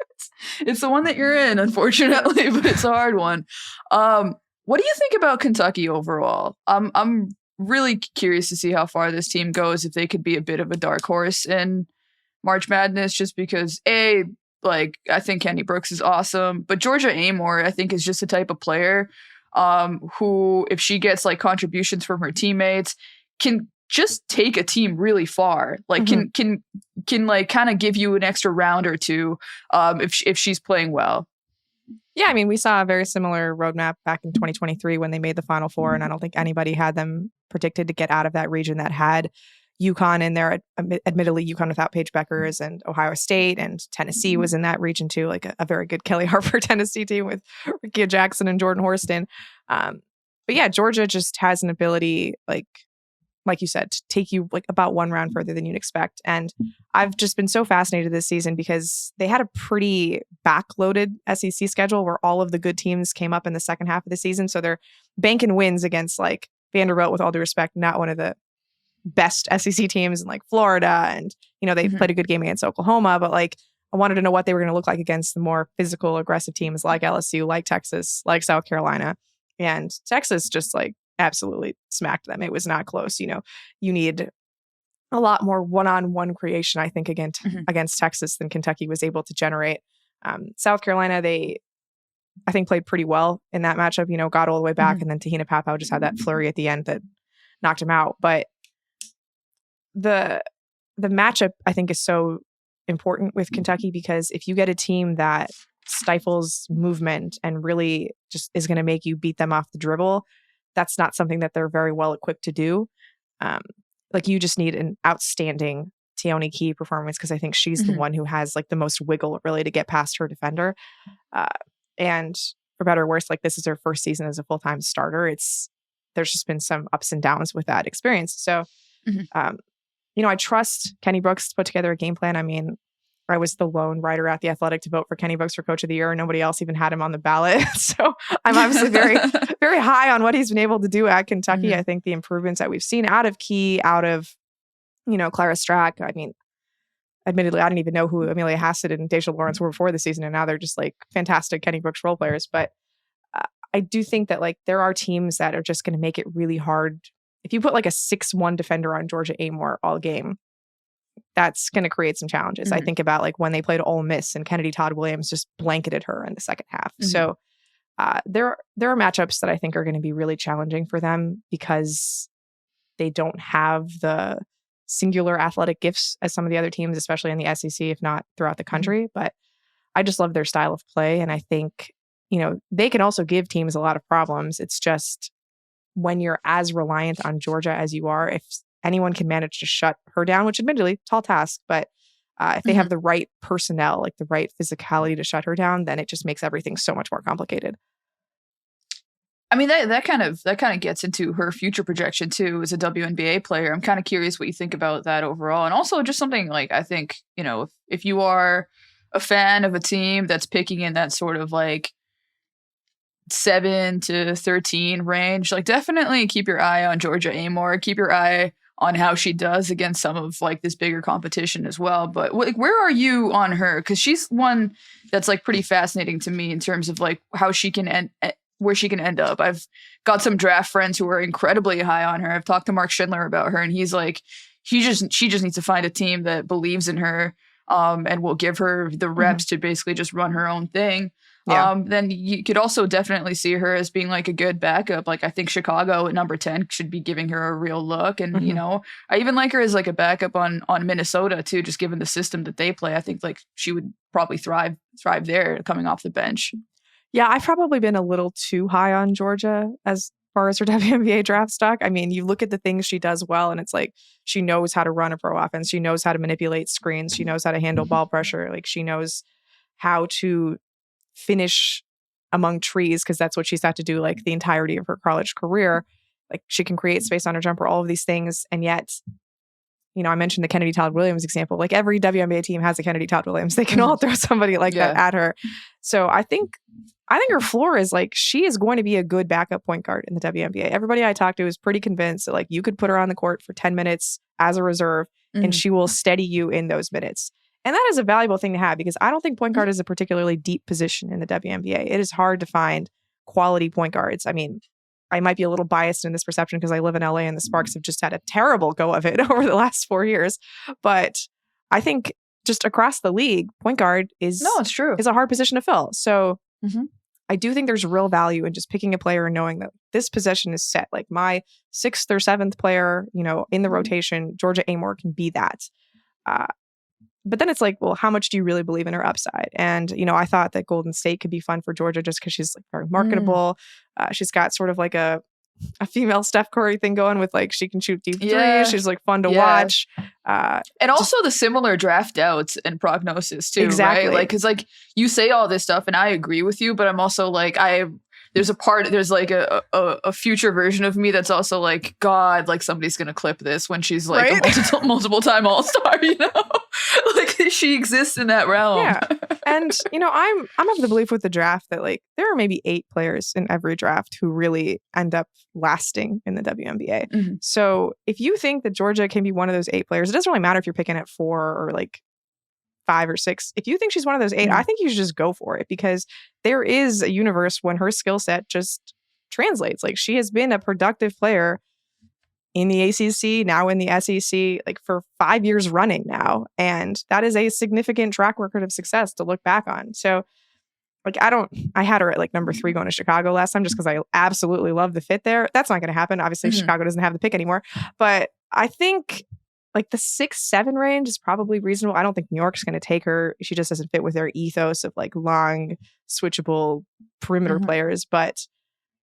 It's the one that you're in, unfortunately, but it's a hard one. What do you think about Kentucky overall? I'm really curious to see how far this team goes, if they could be a bit of a dark horse in March Madness, just because I think Kenny Brooks is awesome, but Georgia Amor, I think, is just the type of player who, if she gets like contributions from her teammates, can just take a team really far. Like can like kind of give you an extra round or two if she's playing well.
Yeah, I mean, we saw a very similar roadmap back in 2023 when they made the Final Four, and I don't think anybody had them predicted to get out of that region that had UConn in there. Admittedly, UConn without Paige Beckers, and Ohio State and Tennessee was in that region too, like a very good Kelly Harper Tennessee team with Rickea Jackson and Jordan Horston. But yeah, Georgia just has an ability, like you said, to take you like about one round further than you'd expect. And I've just been so fascinated this season because they had a pretty backloaded SEC schedule where all of the good teams came up in the second half of the season. So they're banking wins against like Vanderbilt, with all due respect, not one of the best SEC teams, in like Florida. And, they played a good game against Oklahoma, but like I wanted to know what they were going to look like against the more physical, aggressive teams like LSU, like Texas, like South Carolina. And Texas just like absolutely smacked them. It was not close. You need a lot more one-on-one creation, I think, against Texas than Kentucky was able to generate. South Carolina, they, I think, played pretty well in that matchup, got all the way back. And then Tahina Papau just had that flurry at the end that knocked him out. But the matchup, I think, is so important with Kentucky, because if you get a team that stifles movement and really just is going to make you beat them off the dribble, that's not something that they're very well equipped to do. Like, you just need an outstanding Tioni Key performance, because I think she's the one who has like the most wiggle really to get past her defender. And for better or worse, like, this is her first season as a full-time starter. There's just been some ups and downs with that experience. So, I trust Kenny Brooks to put together a game plan. I mean, I was the lone writer at The Athletic to vote for Kenny Brooks for Coach of the Year. Nobody else even had him on the ballot. So I'm obviously very, very high on what he's been able to do at Kentucky. I think the improvements that we've seen out of Key, out of, Clara Strack. I mean, admittedly, I didn't even know who Amelia Hassett and Deja Lawrence were before the season, and now they're just like fantastic Kenny Brooks role players. But I do think that like there are teams that are just going to make it really hard. If you put like a 6'1" defender on Georgia Amor all game, that's going to create some challenges. I think about like when they played Ole Miss and Kennedy Todd Williams just blanketed her in the second half. So there are matchups that I think are going to be really challenging for them, because they don't have the singular athletic gifts as some of the other teams, especially in the SEC, if not throughout the country. But I just love their style of play. And I think, they can also give teams a lot of problems. It's just when you're as reliant on Georgia as you are, if anyone can manage to shut her down, which admittedly, tall task, but if they have the right personnel, like the right physicality to shut her down, then it just makes everything so much more complicated.
I mean, that kind of gets into her future projection too as a WNBA player. I'm kind of curious what you think about that overall. And also just something like, I think, if you are a fan of a team that's picking in that sort of like 7 to 13 range, like definitely keep your eye on Georgia Amor, keep your eye on how she does against some of like this bigger competition as well. But like, where are you on her? Because she's one that's like pretty fascinating to me in terms of like how she can where she can end up. I've got some draft friends who are incredibly high on her. I've talked to Mark Schindler about her, and he's like, she just needs to find a team that believes in her and will give her the reps to basically just run her own thing. Yeah. Then you could also definitely see her as being like a good backup. Like I think Chicago at number 10 should be giving her a real look. And, I even like her as like a backup on Minnesota too, just given the system that they play. I think like she would probably thrive there coming off the bench.
Yeah, I've probably been a little too high on Georgia as far as her WNBA draft stock. I mean, you look at the things she does well, and it's like she knows how to run a pro offense. She knows how to manipulate screens. She knows how to handle ball pressure. Like she knows how to finish among trees, because that's what she's had to do like the entirety of her college career. Like she can create space on her jumper, all of these things. And yet, I mentioned the Kennedy Todd Williams example. Like every WNBA team has a Kennedy Todd Williams. They can all throw somebody like that at her. So I think her floor is like she is going to be a good backup point guard in the WNBA. Everybody I talked to is pretty convinced that like you could put her on the court for 10 minutes as a reserve and she will steady you in those minutes. And that is a valuable thing to have, because I don't think point guard is a particularly deep position in the WNBA. It is hard to find quality point guards. I mean, I might be a little biased in this perception because I live in LA and the Sparks have just had a terrible go of it over the last 4 years. But I think just across the league, point guard is a hard position to fill. So I do think there's real value in just picking a player and knowing that this position is set. Like my 6th or 7th player, in the rotation, Georgia Amor can be that. But then it's like, well, how much do you really believe in her upside? And, I thought that Golden State could be fun for Georgia just because she's like very marketable. She's got sort of like a female Steph Curry thing going with like she can shoot deep threes. She's like fun to watch.
And also the similar draft doubts and prognosis too,
exactly.
Right? Like, because like you say all this stuff and I agree with you, but I'm also like, there's like a future version of me that's also like, God, like somebody's gonna clip this when she's like a multiple time all-star, like she exists in that realm.
Yeah. And I'm of the belief with the draft that like there are maybe 8 players in every draft who really end up lasting in the WNBA. So if you think that Georgia can be one of those 8 players, it doesn't really matter if you're picking at 4 or like 5 or 6. If you think she's one of those 8, I think you should just go for it, because there is a universe when her skill set just translates. Like she has been a productive player in the ACC, now in the SEC, like for 5 years running now. And that is a significant track record of success to look back on. So like, I had her at like number 3 going to Chicago last time just because I absolutely love the fit there. That's not going to happen. Obviously, Chicago doesn't have the pick anymore. But I think like the 6-7 range is probably reasonable. I don't think New York's going to take her. She just doesn't fit with their ethos of like long, switchable perimeter players. But,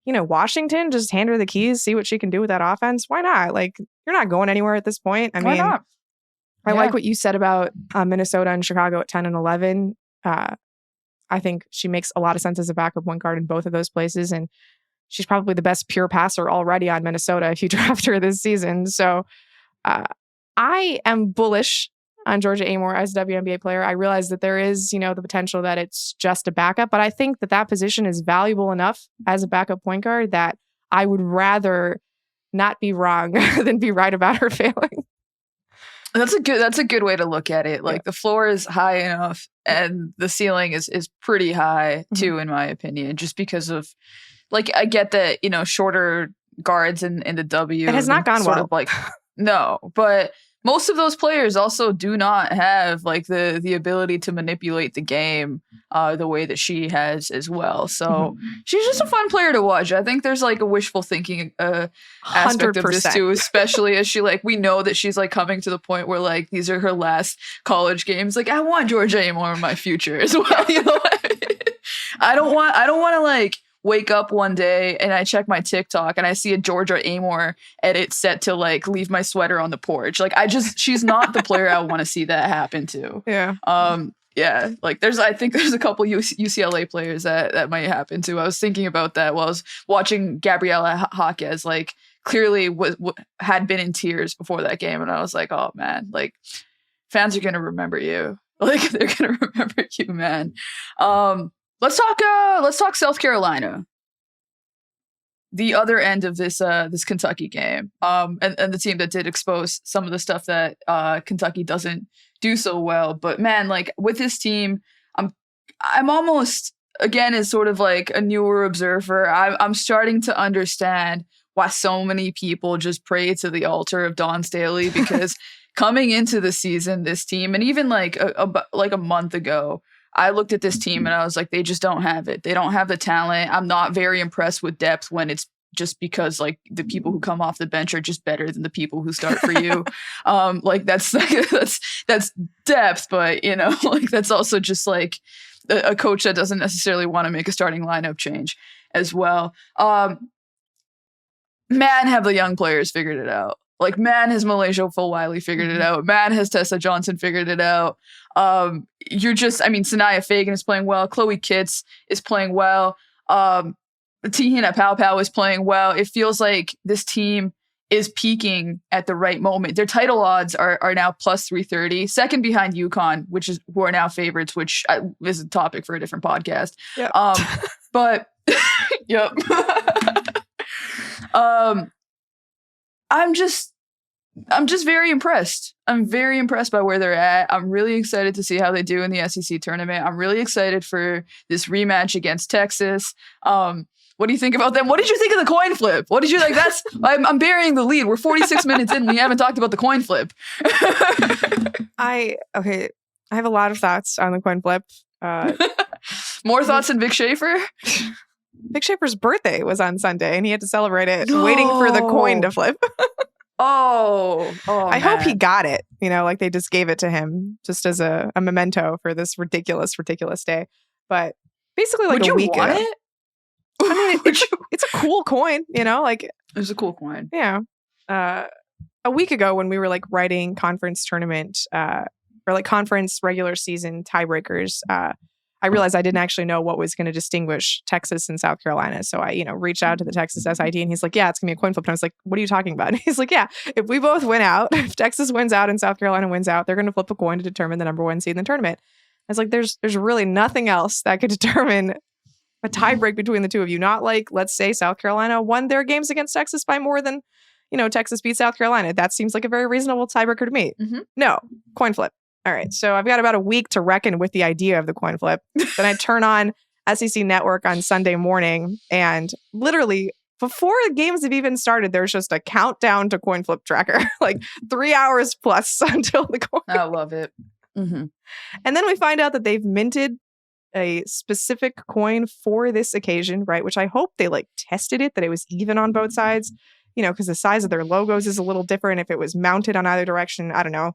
Washington, just hand her the keys, see what she can do with that offense. Why not? Like, you're not going anywhere at this point. I mean, I like what you said about Minnesota and Chicago at 10 and 11. I think she makes a lot of sense as a backup point guard in both of those places. And she's probably the best pure passer already on Minnesota if you draft her this season. So I am bullish on Georgia Amor as a WNBA player. I realize that there is, the potential that it's just a backup, but I think that position is valuable enough as a backup point guard that I would rather not be wrong than be right about her failing.
That's a good way to look at it. Like the floor is high enough and the ceiling is pretty high too, in my opinion, just because of like, I get that, shorter guards in the W.
It has not gone well.
No, but most of those players also do not have like the ability to manipulate the game the way that she has as well. So she's just a fun player to watch. I think there's like a wishful thinking aspect of this too, especially as we know that she's like coming to the point where like these are her last college games. Like I want Georgia Amor in my future as well. I don't want to like wake up one day and I check my TikTok and I see a Georgia Amor edit set to like leave my sweater on the porch. Like she's not the player I want to see that happen to.
Yeah.
Yeah, like I think there's a couple UCLA players that might happen too. I was thinking about that while I was watching Gabriela Jaquez, like clearly had been in tears before that game. And I was like, oh man, like fans are going to remember you. Like they're going to remember you, man. Let's talk South Carolina. The other end of this Kentucky game, and the team that did expose some of the stuff that Kentucky doesn't do so well. But man, like with this team, I'm almost, again, as sort of like a newer observer, I'm starting to understand why so many people just pray to the altar of Dawn Staley, because coming into the season, this team, and even like a month ago, I looked at this team and I was like, they just don't have it. They don't have the talent. I'm not very impressed with depth when it's just because like the people who come off the bench are just better than the people who start for you. Like that's depth, but you know, like that's also just like a coach that doesn't necessarily want to make a starting lineup change as well. Man, have the young players figured it out. Like, man, has Malaysia Fulwiley figured it out. Man, has Tessa Johnson figured it out. Sanaya Fagan is playing well. Chloe Kitts is playing well. Tihina Pau is playing well. It feels like this team is peaking at the right moment. Their title odds are now plus 330, second behind UConn, who are now favorites, which is a topic for a different podcast. Yep. But yep. I'm just very impressed. I'm very impressed by where they're at. I'm really excited to see how they do in the SEC tournament. I'm really excited for this rematch against Texas. What do you think about them? What did you think of the coin flip? What did you like? I'm burying the lead. We're 46 minutes in. We haven't talked about the coin flip.
I have a lot of thoughts on the coin flip.
More thoughts than Vic Schaefer?
Vic Schaefer's birthday was on Sunday, and he had to celebrate it, waiting for the coin to flip. I hope he got it. You know, like they just gave it to him just as a memento for this ridiculous, ridiculous day. But basically, like a week ago. It? I mean, it's a cool coin, you know, like
it's a cool coin.
Yeah. A week ago when we were like writing conference tournament or like conference regular season tiebreakers, I realized I didn't actually know what was going to distinguish Texas and South Carolina. So I, reached out to the Texas SID and he's like, yeah, it's going to be a coin flip. And I was like, what are you talking about? And he's like, yeah, if we both win out, if Texas wins out and South Carolina wins out, they're going to flip a coin to determine the number one seed in the tournament. I was like, there's really nothing else that could determine a tiebreak between the two of you. Not like, let's say South Carolina won their games against Texas by more than, Texas beat South Carolina. That seems like a very reasonable tiebreaker to me. Mm-hmm. No, coin flip. All right, so I've got about a week to reckon with the idea of the coin flip. Then I turn on SEC Network on Sunday morning, and literally before the games have even started, there's just a countdown to coin flip tracker, like 3 hours plus until the coin.
I love it. Mm-hmm.
And then we find out that they've minted a specific coin for this occasion, right? Which I hope they like tested it, that it was even on both sides, because the size of their logos is a little different. If it was mounted on either direction, I don't know.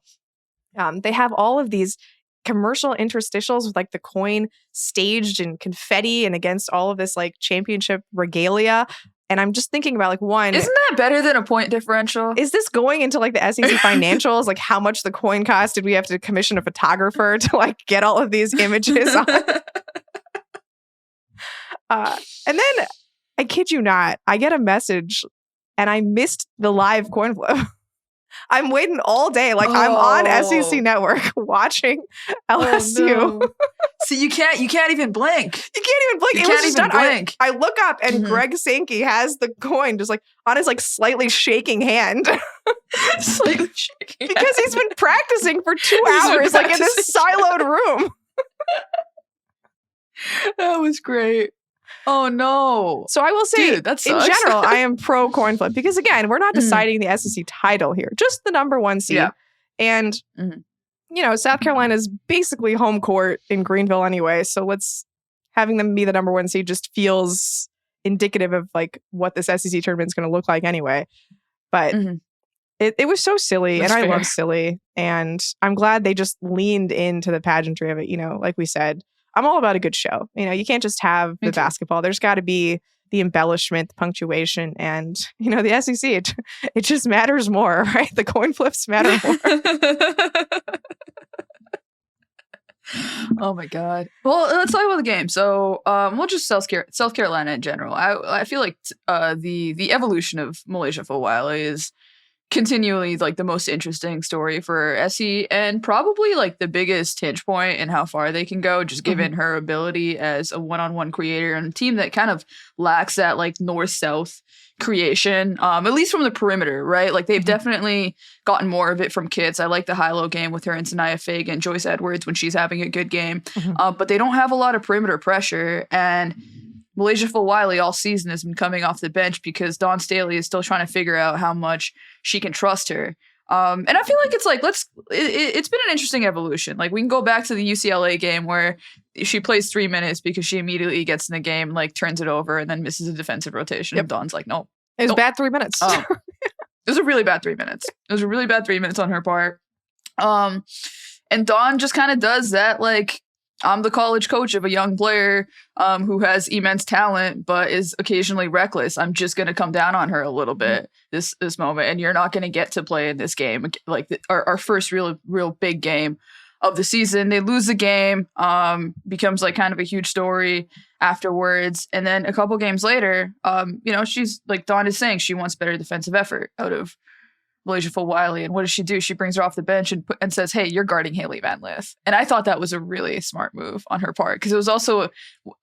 They have all of these commercial interstitials with like the coin staged in confetti and against all of this like championship regalia. And I'm just thinking about like, one,
isn't that better than a point differential?
Is this going into like the SEC financials? Like how much the coin cost? Did we have to commission a photographer to like get all of these images on? And then I kid you not, I get a message and I missed the live coin flip. I'm waiting all day. Like I'm on SEC Network watching LSU.
Oh, no. See, you can't even blink.
You can't even blink.
You can't even blink.
I look up and Greg Sankey has the coin just like on his like slightly shaking hand.
Slightly shaking.
Because he's been practicing for 2 hours like in this siloed room.
That was great. Oh no.
So I will say,
dude, that sucks.
In general, I am pro coin flip because again, we're not deciding the SEC title here, just the number one seed. Yeah. And, South Carolina's basically home court in Greenville anyway. So having them be the number one seed just feels indicative of like what this SEC tournament is going to look like anyway. But it was so silly. That's and fair. I love silly. And I'm glad they just leaned into the pageantry of it. Like we said, I'm all about a good show. You can't just have the basketball. There's got to be the embellishment, the punctuation, and, the SEC. It just matters more, right? The coin flips matter more.
Oh my God. Well, let's talk about the game. So, we'll just South Carolina in general. I feel like the evolution of Malaysia Fawali is continually like the most interesting story for Essie, and probably like the biggest hinge point in how far they can go, just given her ability as a one-on-one creator on a team that kind of lacks that like north-south creation, at least from the perimeter, right? Like they've definitely gotten more of it from Kits. I like the high-low game with her and Sanaya Fig and Joyce Edwards when she's having a good game, but they don't have a lot of perimeter pressure. And Malaysia Fawali all season has been coming off the bench because Dawn Staley is still trying to figure out how much she can trust her. And I feel like it's like, it's been an interesting evolution. Like we can go back to the UCLA game where she plays 3 minutes because she immediately gets in the game, like turns it over and then misses a defensive rotation. And Dawn's like, no.
It was bad 3 minutes.
It was a really bad 3 minutes. It was a really bad 3 minutes on her part. And Dawn just kind of does that, like, I'm the college coach of a young player who has immense talent, but is occasionally reckless. I'm just going to come down on her a little bit this moment, and you're not going to get to play in this game. Like our first real big game of the season. They lose the game, becomes like kind of a huge story afterwards. And then a couple games later, she's like Dawn is saying she wants better defensive effort out of Malaysia Fawali. And what does she do? She brings her off the bench and says, hey, you're guarding Haley Van Lith. And I thought that was a really smart move on her part, because it was also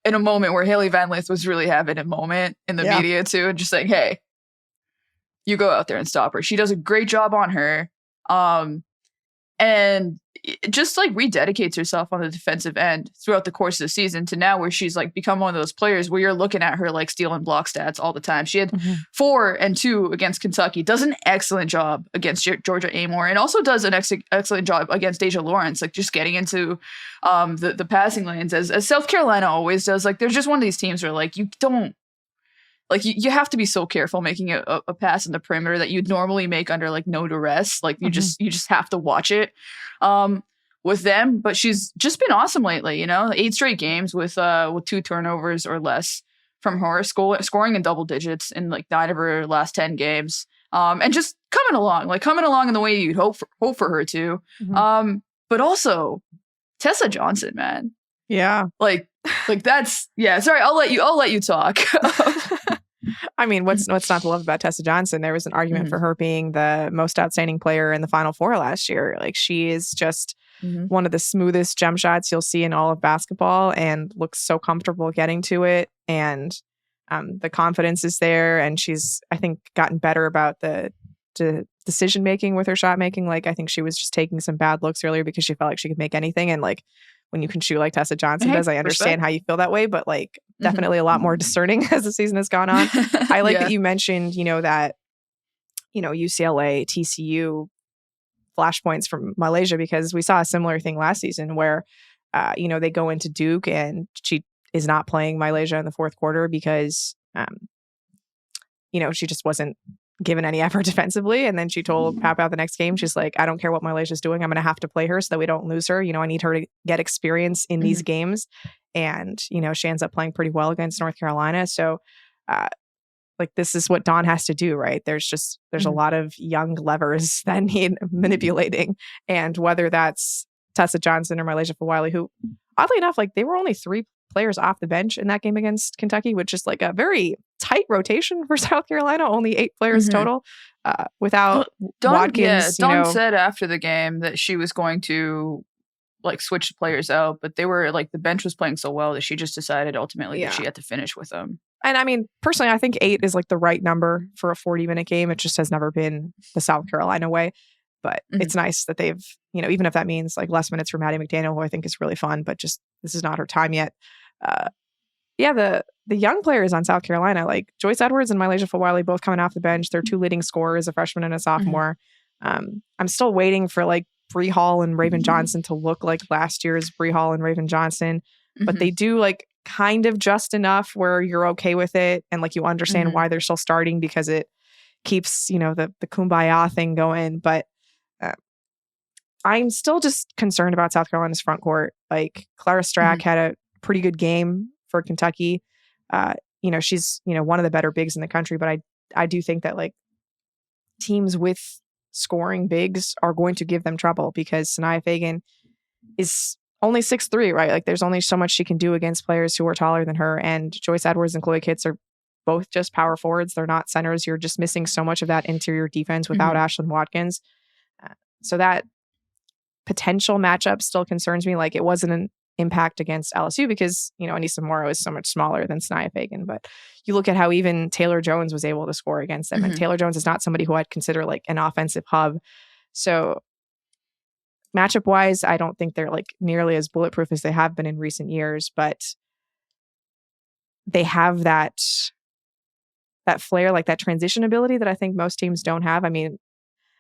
in a moment where Haley Van Lith was really having a moment in the media too, and just saying, hey, you go out there and stop her. She does a great job on her. And just like rededicates herself on the defensive end throughout the course of the season to now where she's like become one of those players where you're looking at her like steal and block stats all the time. She had 4 and 2 against Kentucky, does an excellent job against Georgia Amore, and also does an excellent job against Deja Lawrence, like just getting into the passing lanes as South Carolina always does. Like there's just one of these teams where like you don't, like you have to be so careful making a pass in the perimeter that you'd normally make under like no duress. Like you just have to watch it with them. But she's just been awesome lately. 8 straight games with 2 turnovers or less from her, scoring in double digits in like 9 of her last 10 games, and just coming along in the way you'd hope for her to. But also Tessa Johnson, man.
Yeah,
like that's Sorry, I'll let you talk.
I mean, what's not to love about Tessa Johnson? There was an argument for her being the most outstanding player in the Final Four last year. Like she is just one of the smoothest jump shots you'll see in all of basketball, and looks so comfortable getting to it. And the confidence is there, and she's, I think, gotten better about the decision making with her shot making. Like I think she was just taking some bad looks earlier because she felt like she could make anything, and like when you can shoot like Tessa Johnson does, I understand how you feel that way, but like definitely a lot more discerning as the season has gone on. I like that you mentioned, that, UCLA, TCU flashpoints from Malaysia, because we saw a similar thing last season where, they go into Duke and she is not playing Malaysia in the fourth quarter because, she just wasn't given any effort defensively. And then she told Papa the next game, she's like, I don't care what Malaysia's doing. I'm going to have to play her so that we don't lose her. I need her to get experience in these games. And, she ends up playing pretty well against North Carolina. So, this is what Dawn has to do, right? There's a lot of young levers that need manipulating. And whether that's Tessa Johnson or Malaysia Fawali, who, oddly enough, like they were only 3 players off the bench in that game against Kentucky, which is like a very tight rotation for South Carolina, only 8 players total, without Watkins.
Dawn said after the game that she was going to like switch the players out, but they were like the bench was playing so well that she just decided ultimately that she had to finish with them.
And I mean, personally, I think 8 is like the right number for a 40-minute game. It just has never been the South Carolina way. But it's nice that they've, even if that means like less minutes for Maddie McDaniel, who I think is really fun, but just this is not her time yet. The young players on South Carolina, like Joyce Edwards and Malaysia Fawali, both coming off the bench. They're 2 leading scorers, a freshman and a sophomore. I'm still waiting for like Bree Hall and Raven Johnson to look like last year's Bree Hall and Raven Johnson, but they do like kind of just enough where you're okay with it, and like you understand why they're still starting, because it keeps the kumbaya thing going. But I'm still just concerned about South Carolina's front court. Like Clara Strack had a pretty good game for Kentucky. She's one of the better bigs in the country, but I do think that like teams with scoring bigs are going to give them trouble, because Sanaya Fagan is only 6'3", right? Like there's only so much she can do against players who are taller than her. And Joyce Edwards and Chloe Kitts are both just power forwards. They're not centers. You're just missing so much of that interior defense without Ashlyn Watkins. So that potential matchup still concerns me. Like it wasn't an impact against LSU because, Anissa Morrow is so much smaller than Sanaya Fagan. But you look at how even Taylor Jones was able to score against them. And Taylor Jones is not somebody who I'd consider like an offensive hub. So matchup wise, I don't think they're like nearly as bulletproof as they have been in recent years, but they have that flair, like that transition ability that I think most teams don't have. I mean,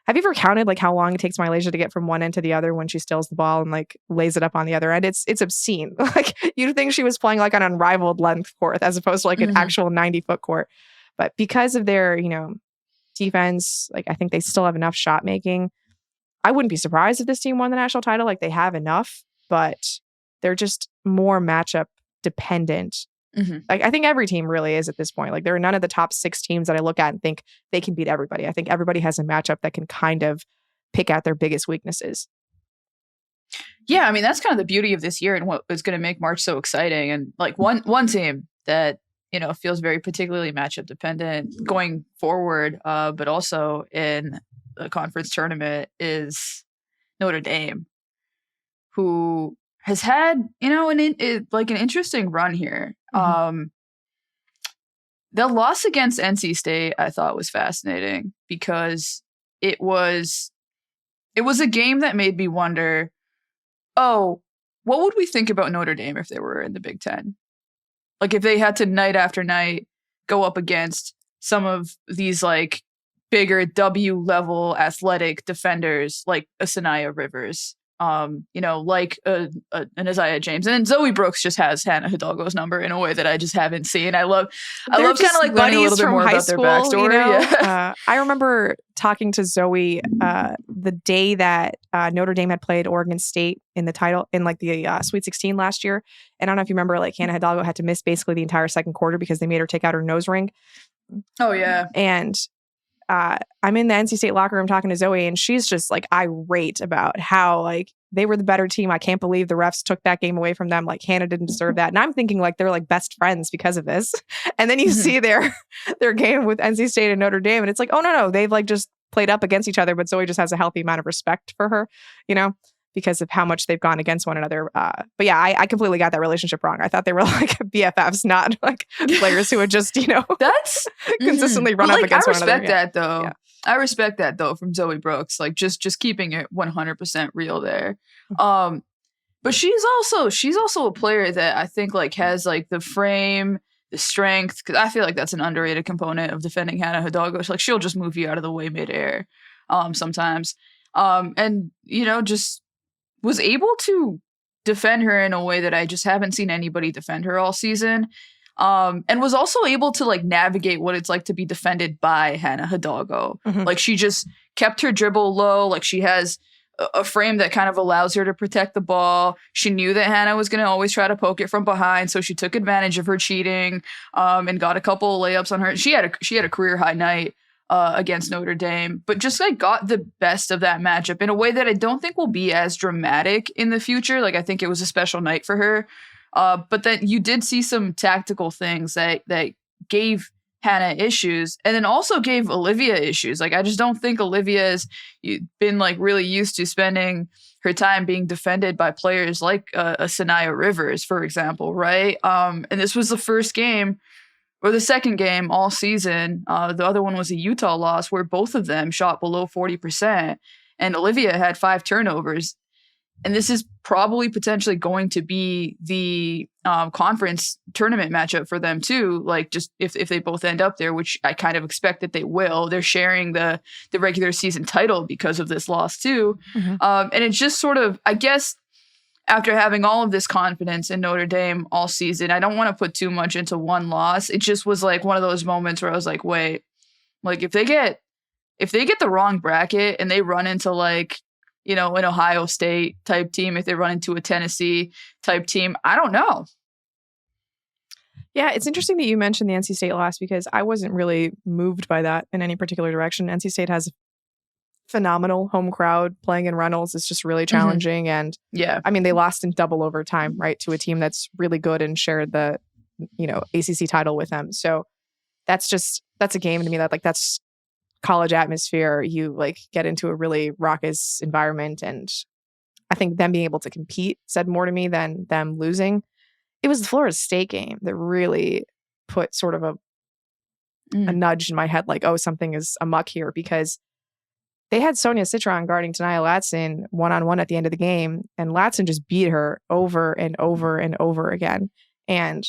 have you ever counted like how long it takes Mylasia to get from one end to the other when she steals the ball and like lays it up on the other end? It's obscene. Like you'd think she was playing like an unrivaled length court as opposed to like an actual 90-foot court. But because of their, defense, like I think they still have enough shot making. I wouldn't be surprised if this team won the national title. Like they have enough, but they're just more matchup dependent. Like I think every team really is at this point. Like there are none of the top 6 teams that I look at and think they can beat everybody. I think everybody has a matchup that can kind of pick out their biggest weaknesses.
Yeah, I mean that's kind of the beauty of this year and what is going to make March so exciting. And like one team that feels very particularly matchup dependent going forward, but also in the conference tournament is Notre Dame, who has had, an interesting run here. The loss against NC State I thought was fascinating because it was a game that made me wonder, what would we think about Notre Dame if they were in the Big Ten? Like if they had to night after night go up against some of these like bigger W level athletic defenders like a Sanaya Rivers, like an Isaiah James, and then Zoe Brooks just has Hannah Hidalgo's number in a way that I just haven't seen. I love kind of like learning a little bit more about their backstory.
I remember talking to Zoe the day that Notre Dame had played Oregon State in the title in like the Sweet 16 last year, and I don't know if you remember, like Hannah Hidalgo had to miss basically the entire second quarter because they made her take out her nose ring.
Oh yeah,
and I'm in the NC State locker room talking to Zoe, and she's just like irate about how like they were the better team. I can't believe the refs took that game away from them. Like Hannah didn't deserve that. And I'm thinking like they're like best friends because of this. And then you see their game with NC State and Notre Dame, and it's like, oh no, they've like just played up against each other. But Zoe just has a healthy amount of respect for her, because of how much they've gone against one another. But yeah, I completely got that relationship wrong. I thought they were like BFFs, not like players who would just,
that's
consistently run up against one another.
I respect that though. Yeah. I respect that though from Zoe Brooks, like just keeping it 100% real there. But she's also a player that I think like has like the frame, the strength, because I feel like that's an underrated component of defending Hannah Hidalgo. Like she'll just move you out of the way midair sometimes. And just was able to defend her in a way that I just haven't seen anybody defend her all season. And was also able to like navigate what it's like to be defended by Hannah Hidalgo. Like she just kept her dribble low. Like she has a frame that kind of allows her to protect the ball. She knew that Hannah was going to always try to poke it from behind, so she took advantage of her cheating and got a couple of layups on her. She had a career high night against Notre Dame, but just like got the best of that matchup in a way that I don't think will be as dramatic in the future. Like I think it was a special night for her. But then you did see some tactical things that gave Hannah issues, and then also gave Olivia issues. Like I just don't think Olivia has been like really used to spending her time being defended by players like a Sanaya Rivers, for example, right? And this was the first game or the second game all season. The other one was a Utah loss where both of them shot below 40%, and Olivia had 5 turnovers. And this is probably potentially going to be the conference tournament matchup for them too. Like just if they both end up there, which I kind of expect that they will. They're sharing the regular season title because of this loss too. And it's just sort of, I guess, after having all of this confidence in Notre Dame all season, I don't want to put too much into one loss. It just was like one of those moments where I was like, wait, like if they get the wrong bracket and they run into like, an Ohio State type team, if they run into a Tennessee type team, I don't know.
Yeah, it's interesting that you mentioned the NC State loss because I wasn't really moved by that in any particular direction. NC State has phenomenal home crowd. Playing in Reynolds is just really challenging. And I mean, they lost in double overtime, right, to a team that's really good and shared the, ACC title with them. So that's a game to me that like that's college atmosphere. You like get into a really raucous environment, and I think them being able to compete said more to me than them losing. It was the Florida State game that really put sort of a nudge in my head, like, oh, something is amuck here, because they had Sonia Citron guarding Tania Latson one-on-one at the end of the game, and Latson just beat her over and over and over again. And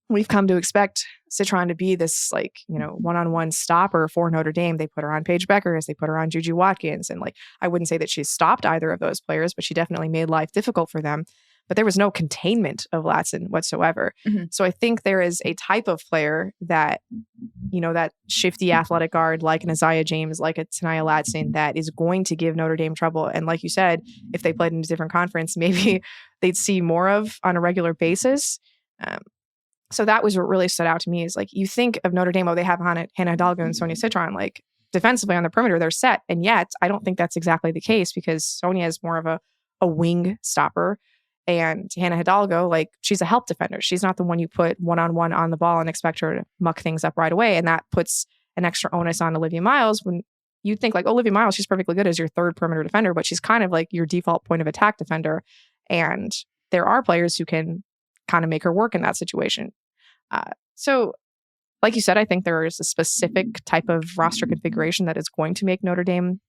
we've come to expect Citron to be this, like, one-on-one stopper for Notre Dame. They put her on Paige Beckers. They put her on JuJu Watkins. And, like, I wouldn't say that she stopped either of those players, but she definitely made life difficult for them. But there was no containment of Latson whatsoever. So I think there is a type of player that, that shifty athletic guard, like an Isaiah James, like a Tania Latson, that is going to give Notre Dame trouble. And like you said, if they played in a different conference, maybe they'd see more of on a regular basis. So that was what really stood out to me, is like, you think of Notre Dame, they have Hannah Hidalgo and Sonia Citron, like defensively on the perimeter, they're set. And yet I don't think that's exactly the case, because Sonia is more of a wing stopper. And Hannah Hidalgo, like, she's a help defender. She's not the one you put one-on-one on the ball and expect her to muck things up right away. And that puts an extra onus on Olivia Miles, when you think like, Olivia Miles, she's perfectly good as your third perimeter defender, but she's kind of like your default point of attack defender. And there are players who can kind of make her work in that situation. So like you said, I think there is a specific type of roster configuration that is going to make Notre Dame,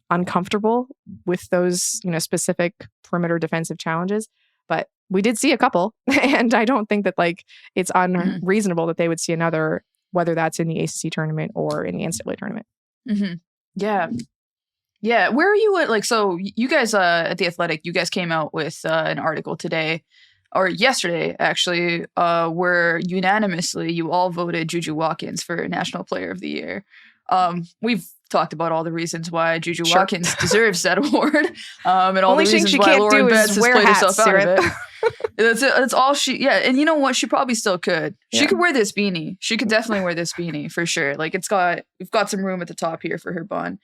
uncomfortable with those, specific perimeter defensive challenges. But we did see a couple, and I don't think that like it's unreasonable that they would see another, whether that's in the ACC tournament or in the NCAA tournament.
Yeah. Where are you at? Like, so you guys at The Athletic, you guys came out with an article today, or yesterday actually, where unanimously you all voted JuJu Watkins for National Player of the Year. We've talked about all the reasons why JuJu Watkins deserves that award, and all the reasons why Lauren Betts has played herself out of it. That's all she. Yeah, and you know what? She probably still could. She could wear this beanie. She could definitely wear this beanie for sure. Like, we've got some room at the top here for her bun.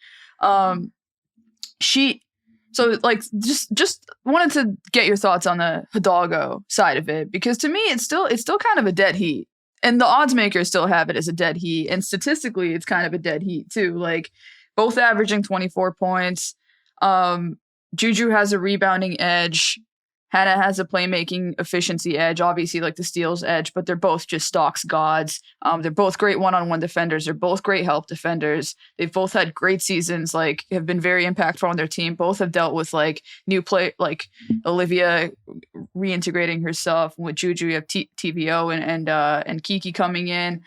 So like just wanted to get your thoughts on the Hidalgo side of it, because to me it's still kind of a dead heat. And the odds makers still have it as a dead heat. And statistically, it's kind of a dead heat too. Like, both averaging 24 points. JuJu has a rebounding edge. Hannah has a playmaking efficiency edge, obviously like the steals edge, but they're both just stocks gods. They're both great one-on-one defenders. They're both great help defenders. They've both had great seasons, like have been very impactful on their team. Both have dealt with like new play, like Olivia reintegrating herself. With JuJu, you have TVO and Kiki coming in.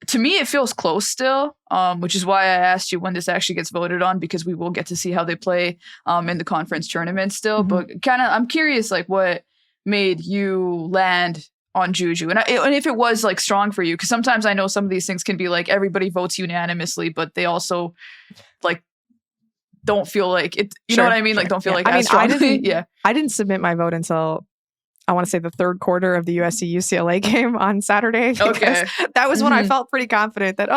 To me, it feels close still, which is why I asked you when this actually gets voted on, because we will get to see how they play in the conference tournament still. But kind of, I'm curious, like, what made you land on JuJu, and if it was like strong for you, because sometimes I know some of these things can be like everybody votes unanimously, but they also like don't feel like it. You know what I mean? Like, don't feel like as strongly.
I didn't submit my vote until, I want to say, the third quarter of the USC-UCLA game on Saturday. Okay. That was when I felt pretty confident that,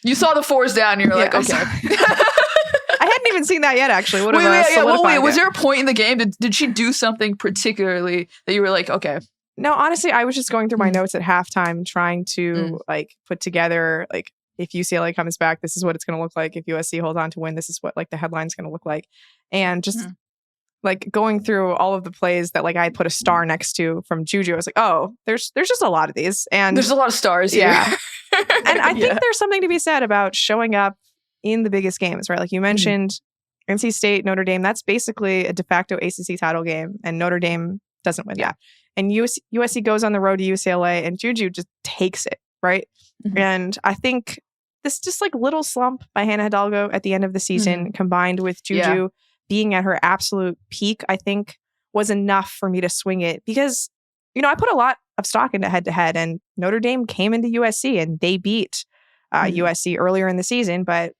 you saw the fours down and you're like, okay.
I hadn't even seen that yet, actually.
Wait, was there a point in the game? Did she do something particularly that you were like, okay?
No, honestly, I was just going through my notes at halftime, trying to like put together, like, if UCLA comes back, this is what it's going to look like. If USC holds on to win, this is what like the headline's going to look like. And just like going through all of the plays that like I put a star next to from JuJu, I was like, oh, there's just a lot of these, and
there's a lot of stars here.
And I think there's something to be said about showing up in the biggest games, right? Like you mentioned, NC State, Notre Dame, that's basically a de facto ACC title game, and Notre Dame doesn't win that. And USC goes on the road to UCLA, and JuJu just takes it, right? And I think this just like little slump by Hannah Hidalgo at the end of the season, combined with JuJu being at her absolute peak, I think was enough for me to swing it, because, I put a lot of stock into head-to-head, and Notre Dame came into USC and they beat USC earlier in the season. But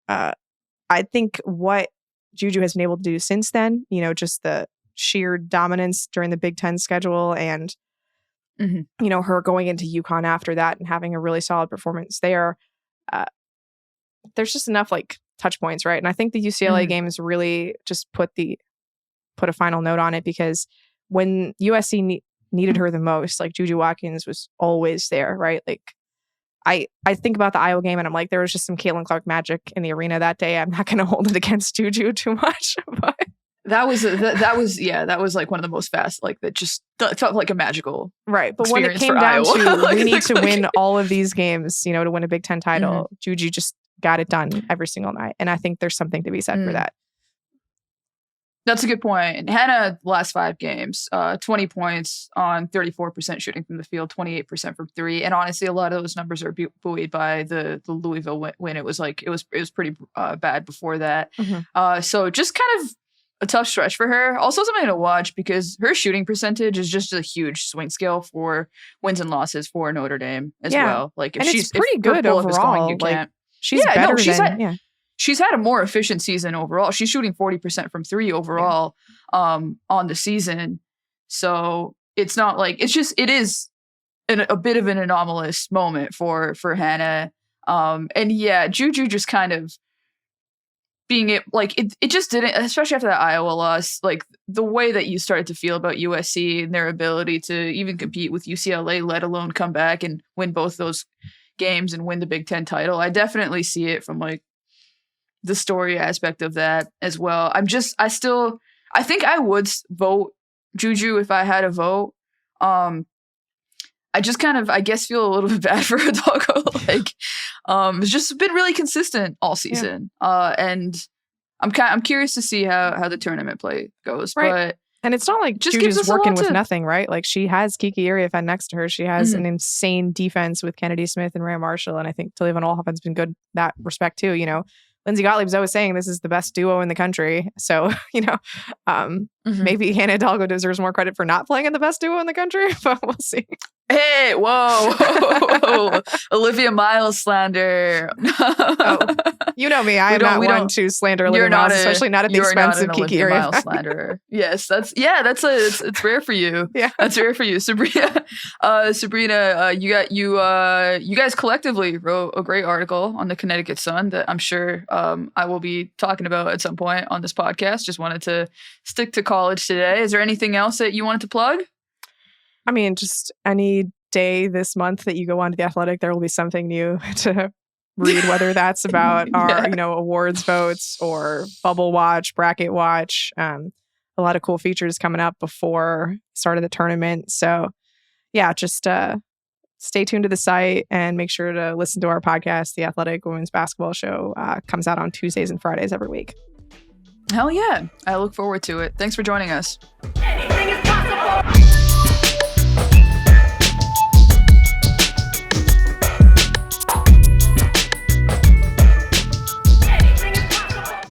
I think what JuJu has been able to do since then, just the sheer dominance during the Big Ten schedule, and, her going into UConn after that and having a really solid performance there. there's just enough like touch points, right? And I think the UCLA games really just put a final note on it, because when USC needed her the most, like JuJu Watkins was always there, right? Like I think about the Iowa game and I'm like, there was just some Caitlin Clark magic in the arena that day. I'm not going to hold it against JuJu too much, but
that was like one of the most fast, like that just felt like a magical
right. But when it came down to like, we need to win all of these games, to win a Big Ten title, JuJu just got it done every single night, and I think there's something to be said for that.
That's a good point. Hannah, last 5 games, 20 points on 34% shooting from the field, 28% from 3. And honestly, a lot of those numbers are buoyed by the Louisville win. It was pretty bad before that. So just kind of a tough stretch for her. Also something to watch, because her shooting percentage is just a huge swing scale for wins and losses for Notre Dame as well. Like if she's pretty good overall, you can't.
She's better than
She's had a more efficient season overall. She's shooting 40% from 3 overall on the season. So it's not like, it is a bit of an anomalous moment for Hannah. And yeah, JuJu just kind of being it just didn't, especially after that Iowa loss, like the way that you started to feel about USC and their ability to even compete with UCLA, let alone come back and win both those games and win the Big Ten title. I definitely see it from like the story aspect of that as well. I think I would vote JuJu if I had a vote. I just kind of, I guess, feel a little bit bad for Hidalgo. Like, it's just been really consistent all season. And I'm curious to see how the tournament play goes.
Right.
But
and it's not like JuJu's working with nothing, right? Like she has Kiki Iriafen next to her. She has an insane defense with Kennedy Smith and Rhea Marshall. And I think Talia Van Olhoven's been good in that respect too, Lindsay Gottlieb's always saying this is the best duo in the country. So, maybe Hannah Hidalgo deserves more credit for not playing in the best duo in the country, but we'll see.
Hey, whoa. Olivia Miles slander.
You know me. I am not one to slander Olivia Miles, especially not at the expense of Kiki Iriafen.
Slanderer. Yes, it's rare for you.
Yeah.
That's rare for you. Sabreena, you guys collectively wrote a great article on the Connecticut Sun that I'm sure I will be talking about at some point on this podcast. Just wanted to stick to college today. Is there anything else that you wanted to plug?
I mean, just any day this month that you go onto The Athletic, there will be something new to read, whether that's about our, awards votes or bubble watch, bracket watch. A lot of cool features coming up before start of the tournament. So yeah, just stay tuned to the site and make sure to listen to our podcast. The Athletic Women's Basketball Show comes out on Tuesdays and Fridays every week.
Hell yeah. I look forward to it. Thanks for joining us.